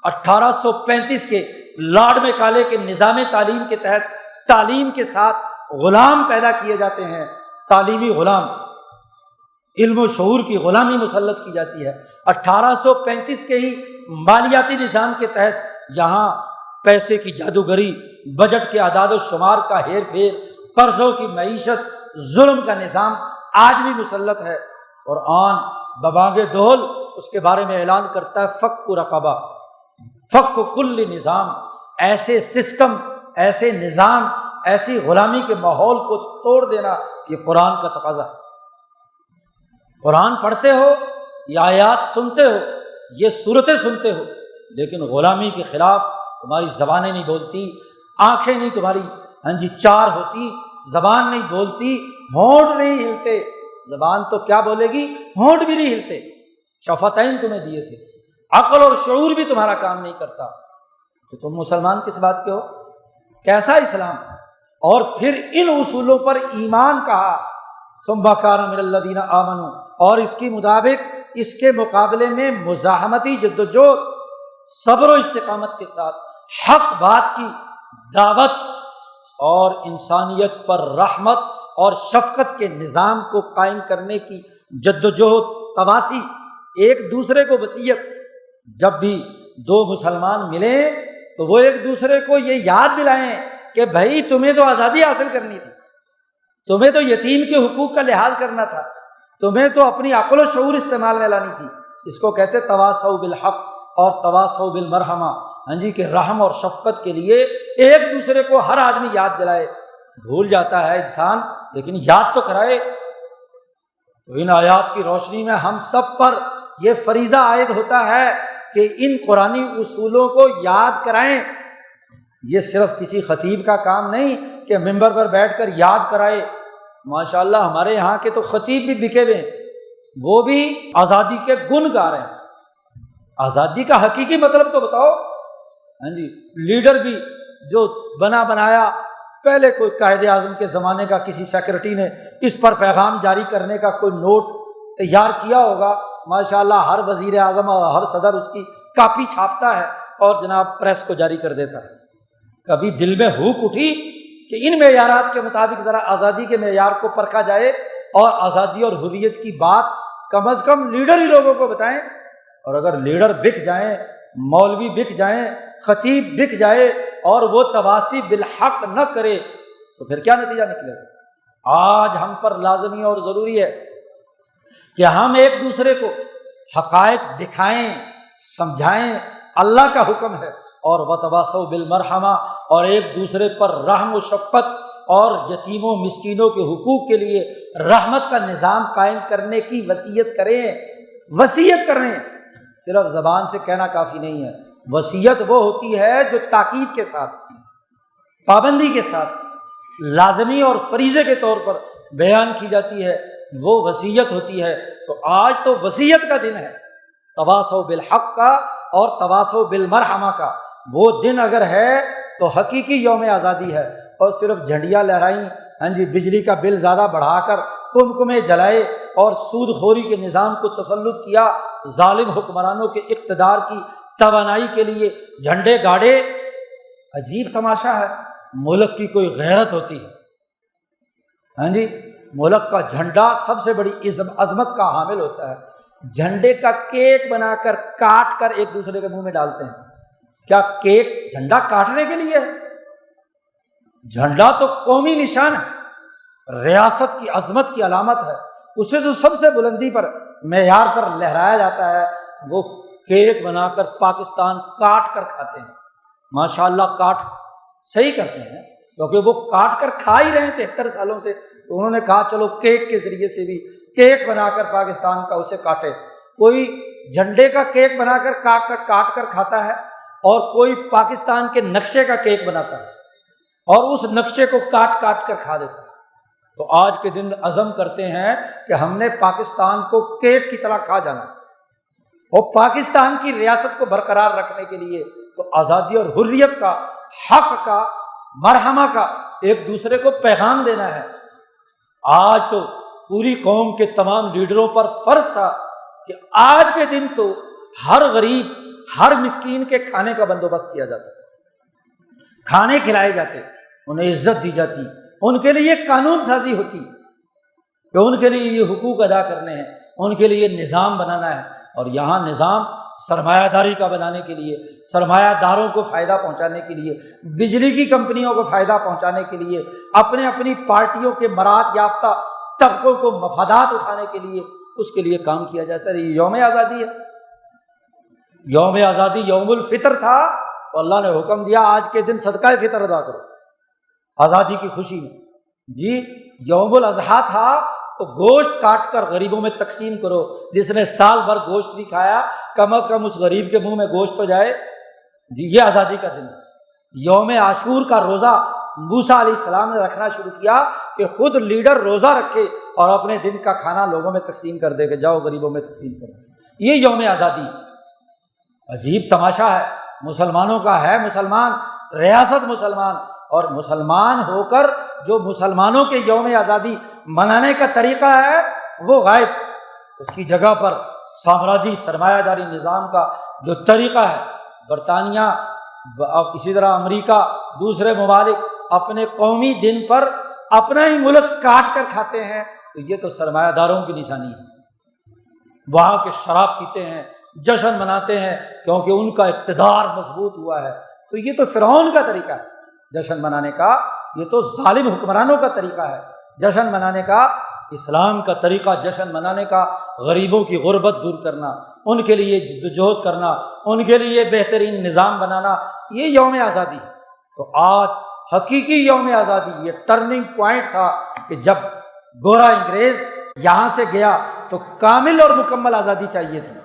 1835 کے لارڈ میکالے کے نظام تعلیم کے تحت تعلیم کے ساتھ غلام پیدا کیے جاتے ہیں، تعلیمی غلام، علم و شعور کی غلامی مسلط کی جاتی ہے۔ 1835 کے ہی مالیاتی نظام کے تحت یہاں پیسے کی جادوگری، بجٹ کے اعداد و شمار کا ہیر پھیر، قرضوں کی معیشت، ظلم کا نظام آج بھی مسلط ہے۔ قرآن ببانگ دہل اس کے بارے میں اعلان کرتا ہے، فک رقبہ، فک کل نظام، ایسے سسٹم، ایسے نظام، ایسی غلامی کے ماحول کو توڑ دینا، یہ قرآن کا تقاضا ہے۔ قرآن پڑھتے ہو، یہ آیات سنتے ہو، یہ صورتیں سنتے ہو، لیکن غلامی کے خلاف تمہاری زبانیں نہیں بولتی، آنکھیں نہیں تمہاری چار ہوتی، زبان نہیں بولتی، ہونٹ نہیں ہلتے، زبان تو کیا بولے گی، ہونٹ بھی نہیں ہلتے، شفتین تمہیں دیے تھے، عقل اور شعور بھی تمہارا کام نہیں کرتا، تو تم مسلمان کس بات کے ہو؟ کیسا اسلام؟ اور پھر ان اصولوں پر ایمان کہا، ثم کان من الذین آمنوا، اور اس کی مطابق اس کے مقابلے میں مزاحمتی جدوجہد، صبر و استقامت کے ساتھ حق بات کی دعوت اور انسانیت پر رحمت اور شفقت کے نظام کو قائم کرنے کی جدوجہد، تواصی، ایک دوسرے کو وصیت۔ جب بھی دو مسلمان ملیں تو وہ ایک دوسرے کو یہ یاد دلائیں کہ بھائی تمہیں تو آزادی حاصل کرنی تھی، تمہیں تو یتیم کے حقوق کا لحاظ کرنا تھا، تمہیں تو اپنی عقل و شعور استعمال میں لانی تھی۔ اس کو کہتے تواصوا بالحق اور تواصوا بالمرحمہ، ہاں جی، کہ رحم اور شفقت کے لیے ایک دوسرے کو ہر آدمی یاد دلائے۔ بھول جاتا ہے انسان، لیکن یاد تو کرائے۔ تو ان آیات کی روشنی میں ہم سب پر یہ فریضہ عائد ہوتا ہے کہ ان قرآنی اصولوں کو یاد کرائیں۔ یہ صرف کسی خطیب کا کام نہیں کہ ممبر پر بیٹھ کر یاد کرائے۔ ماشاءاللہ ہمارے یہاں کے تو خطیب بھی بکے ہوئے ہیں، وہ بھی آزادی کے گن گا رہے ہیں۔ آزادی کا حقیقی مطلب تو بتاؤ۔ ہاں جی، لیڈر بھی جو بنا بنایا، پہلے کوئی قائد اعظم کے زمانے کا کسی سیکرٹری نے اس پر پیغام جاری کرنے کا کوئی نوٹ تیار کیا ہوگا، ماشاءاللہ ہر وزیر اعظم اور ہر صدر اس کی کاپی چھاپتا ہے اور جناب پریس کو جاری کر دیتا ہے۔ کبھی دل میں ہوک اٹھی کہ ان معیارات کے مطابق ذرا آزادی کے معیار کو پرکھا جائے اور آزادی اور حریت کی بات کم از کم لیڈر ہی لوگوں کو بتائیں؟ اور اگر لیڈر بک جائیں، مولوی بک جائیں، خطیب بک جائے اور وہ تواصی بالحق نہ کرے تو پھر کیا نتیجہ نکلے گا؟ آج ہم پر لازمی اور ضروری ہے کہ ہم ایک دوسرے کو حقائق دکھائیں، سمجھائیں۔ اللہ کا حکم ہے، اور وتواصوا بالمرحمہ، اور ایک دوسرے پر رحم و شفقت اور یتیموں مسکینوں کے حقوق کے لیے رحمت کا نظام قائم کرنے کی وصیت کریں۔ وصیت کریں، صرف زبان سے کہنا کافی نہیں ہے۔ وصیت وہ ہوتی ہے جو تاکید کے ساتھ، پابندی کے ساتھ، لازمی اور فریضے کے طور پر بیان کی جاتی ہے، وہ وصیت ہوتی ہے۔ تو آج تو وصیت کا دن ہے، تواصوا بالحق کا اور تواصوا بالمرحمہ کا۔ وہ دن اگر ہے تو حقیقی یوم آزادی ہے، اور صرف جھنڈیاں لہرائیں، ہاں جی، بجلی کا بل زیادہ بڑھا کر کمکمے جلائے اور سود خوری کے نظام کو تسلط کیا، ظالم حکمرانوں کے اقتدار کی توانائی کے لیے جھنڈے گاڑے، عجیب تماشا ہے۔ ملک کی کوئی غیرت ہوتی ہے، ہاں جی، ملک کا جھنڈا سب سے بڑی عظمت کا حامل ہوتا ہے۔ جھنڈے کا کیک بنا کر کاٹ کر ایک دوسرے کے منہ میں ڈالتے ہیں۔ کیا کیک جھنڈا کاٹنے کے لیے ہے؟ جھنڈا تو قومی نشان ہے، ریاست کی عظمت کی علامت ہے، اسے جو سب سے بلندی پر معیار پر لہرایا جاتا ہے، وہ کیک بنا کر پاکستان کاٹ کر کھاتے ہیں۔ ماشاءاللہ کاٹ صحیح کرتے ہیں، کیونکہ وہ کاٹ کر کھا ہی رہے تھے 73 سالوں سے، تو انہوں نے کہا چلو کیک کے ذریعے سے بھی کیک بنا کر پاکستان کا اسے کاٹے۔ کوئی جھنڈے کا کیک بنا کر کاٹ کر کھاتا ہے، اور کوئی پاکستان کے نقشے کا کیک بناتا ہے اور اس نقشے کو کاٹ کاٹ کر کھا دیتا ہے۔ تو آج کے دن عزم کرتے ہیں کہ ہم نے پاکستان کو کیک کی طرح کھا جانا، اور پاکستان کی ریاست کو برقرار رکھنے کے لیے تو آزادی اور حریت کا، حق کا، مرحمہ کا ایک دوسرے کو پیغام دینا ہے۔ آج تو پوری قوم کے تمام لیڈروں پر فرض تھا کہ آج کے دن تو ہر غریب، ہر مسکین کے کھانے کا بندوبست کیا جاتا، کھانے کھلائے جاتے، انہیں عزت دی جاتی، ان کے لیے قانون سازی ہوتی کہ ان کے لیے یہ حقوق ادا کرنے ہیں، ان کے لیے نظام بنانا ہے۔ اور یہاں نظام سرمایہ داری کا بنانے کے لیے، سرمایہ داروں کو فائدہ پہنچانے کے لیے، بجلی کی کمپنیوں کو فائدہ پہنچانے کے لیے، اپنی پارٹیوں کے مراد یافتہ طبقوں کو مفادات اٹھانے کے لیے، اس کے لیے کام کیا جاتا ہے۔ یہ یوم آزادی ہے۔ یوم آزادی یوم الفطر تھا تو اللہ نے حکم دیا آج کے دن صدقہ فطر ادا کرو آزادی کی خوشی میں۔ جی یوم الاضحیٰ تھا تو گوشت کاٹ کر غریبوں میں تقسیم کرو، جس نے سال بھر گوشت نہیں کھایا کم از کم اس غریب کے منہ میں گوشت تو جائے۔ جی یہ آزادی کا دن ہے۔ یوم عاشور کا روزہ موسیٰ علیہ السلام نے رکھنا شروع کیا کہ خود لیڈر روزہ رکھے اور اپنے دن کا کھانا لوگوں میں تقسیم کر دے کہ جاؤ غریبوں میں تقسیم کرو۔ یہ یوم آزادی عجیب تماشا ہے، مسلمانوں کا ہے، مسلمان ریاست مسلمان، اور مسلمان ہو کر جو مسلمانوں کے یوم آزادی منانے کا طریقہ ہے وہ غائب، اس کی جگہ پر سامراجی سرمایہ داری نظام کا جو طریقہ ہے، برطانیہ اسی طرح امریکہ دوسرے ممالک اپنے قومی دن پر اپنا ہی ملک کاٹ کر کھاتے ہیں، تو یہ تو سرمایہ داروں کی نشانی ہے۔ وہاں کے شراب پیتے ہیں، جشن مناتے ہیں کیونکہ ان کا اقتدار مضبوط ہوا ہے، تو یہ تو فرعون کا طریقہ ہے جشن منانے کا، یہ تو ظالم حکمرانوں کا طریقہ ہے جشن منانے کا۔ اسلام کا طریقہ جشن منانے کا غریبوں کی غربت دور کرنا، ان کے لیے جدوجہد کرنا، ان کے لیے بہترین نظام بنانا، یہ یوم آزادی ہے۔ تو آج حقیقی یوم آزادی، یہ ٹرننگ پوائنٹ تھا کہ جب گورا انگریز یہاں سے گیا تو کامل اور مکمل آزادی چاہیے تھی،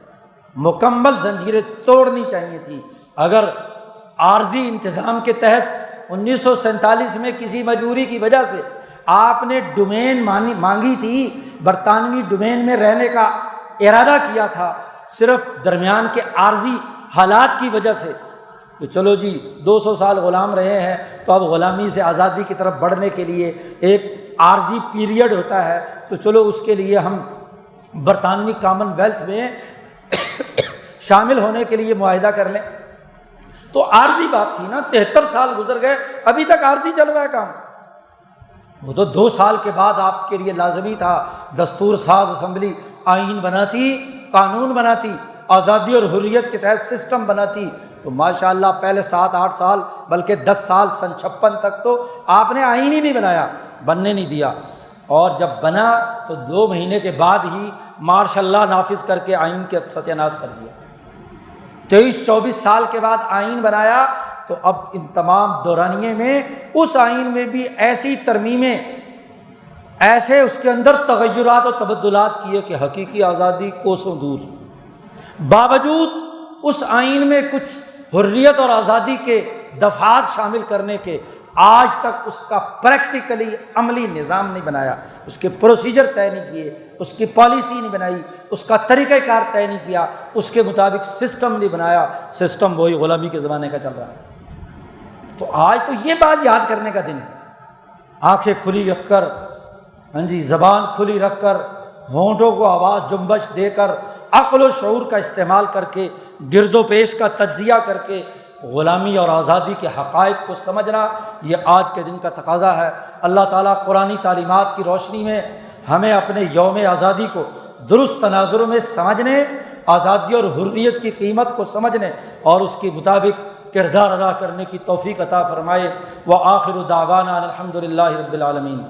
مکمل زنجیریں توڑنی چاہیے تھی۔ اگر عارضی انتظام کے تحت 1947 میں کسی مجبوری کی وجہ سے آپ نے ڈومین مانگی تھی، برطانوی ڈومین میں رہنے کا ارادہ کیا تھا، صرف درمیان کے عارضی حالات کی وجہ سے کہ چلو جی 200 سال غلام رہے ہیں تو اب غلامی سے آزادی کی طرف بڑھنے کے لیے ایک عارضی پیریڈ ہوتا ہے، تو چلو اس کے لیے ہم برطانوی کامن ویلتھ میں شامل ہونے کے لیے معاہدہ کر لیں، تو عارضی بات تھی نا۔ 73 سال گزر گئے، ابھی تک عارضی چل رہا ہے کام۔ وہ تو 2 سال کے بعد آپ کے لیے لازمی تھا دستور ساز اسمبلی آئین بناتی، قانون بناتی، آزادی اور حریت کے تحت سسٹم بناتی، تو ماشاءاللہ پہلے 7-8 سال بلکہ 10 سال سن 56 تک تو آپ نے آئین ہی نہیں بنایا، بننے نہیں دیا، اور جب بنا تو 2 مہینے کے بعد ہی مارشاء اللہ نافذ کر کے آئین کے ستیہ ناش کر دیا۔ 23-24 سال کے بعد آئین بنایا، تو اب ان تمام دورانیے میں اس آئین میں بھی ایسی ترمیمیں، ایسے اس کے اندر تغیرات و تبدلات کیے کہ حقیقی آزادی کوسوں دور۔ باوجود اس آئین میں کچھ حریت اور آزادی کے دفعات شامل کرنے کے، آج تک اس کا پریکٹیکلی عملی نظام نہیں بنایا، اس کے پروسیجر طے نہیں کیے، اس کی پالیسی نہیں بنائی، اس کا طریقہ کار طے نہیں کیا، اس کے مطابق سسٹم نہیں بنایا، سسٹم وہی غلامی کے زمانے کا چل رہا ہے۔ تو آج تو یہ بات یاد کرنے کا دن ہے، آنکھیں کھلی رکھ کر، ہاں جی زبان کھلی رکھ کر، ہونٹوں کو آواز جنبش دے کر، عقل و شعور کا استعمال کر کے، گرد و پیش کا تجزیہ کر کے غلامی اور آزادی کے حقائق کو سمجھنا، یہ آج کے دن کا تقاضا ہے۔ اللہ تعالیٰ قرآنی تعلیمات کی روشنی میں ہمیں اپنے یوم آزادی کو درست تناظر میں سمجھنے، آزادی اور حریت کی قیمت کو سمجھنے اور اس کے مطابق کردار ادا کرنے کی توفیق عطا فرمائے۔ وآخر دعوانا الحمد للہ رب العالمین۔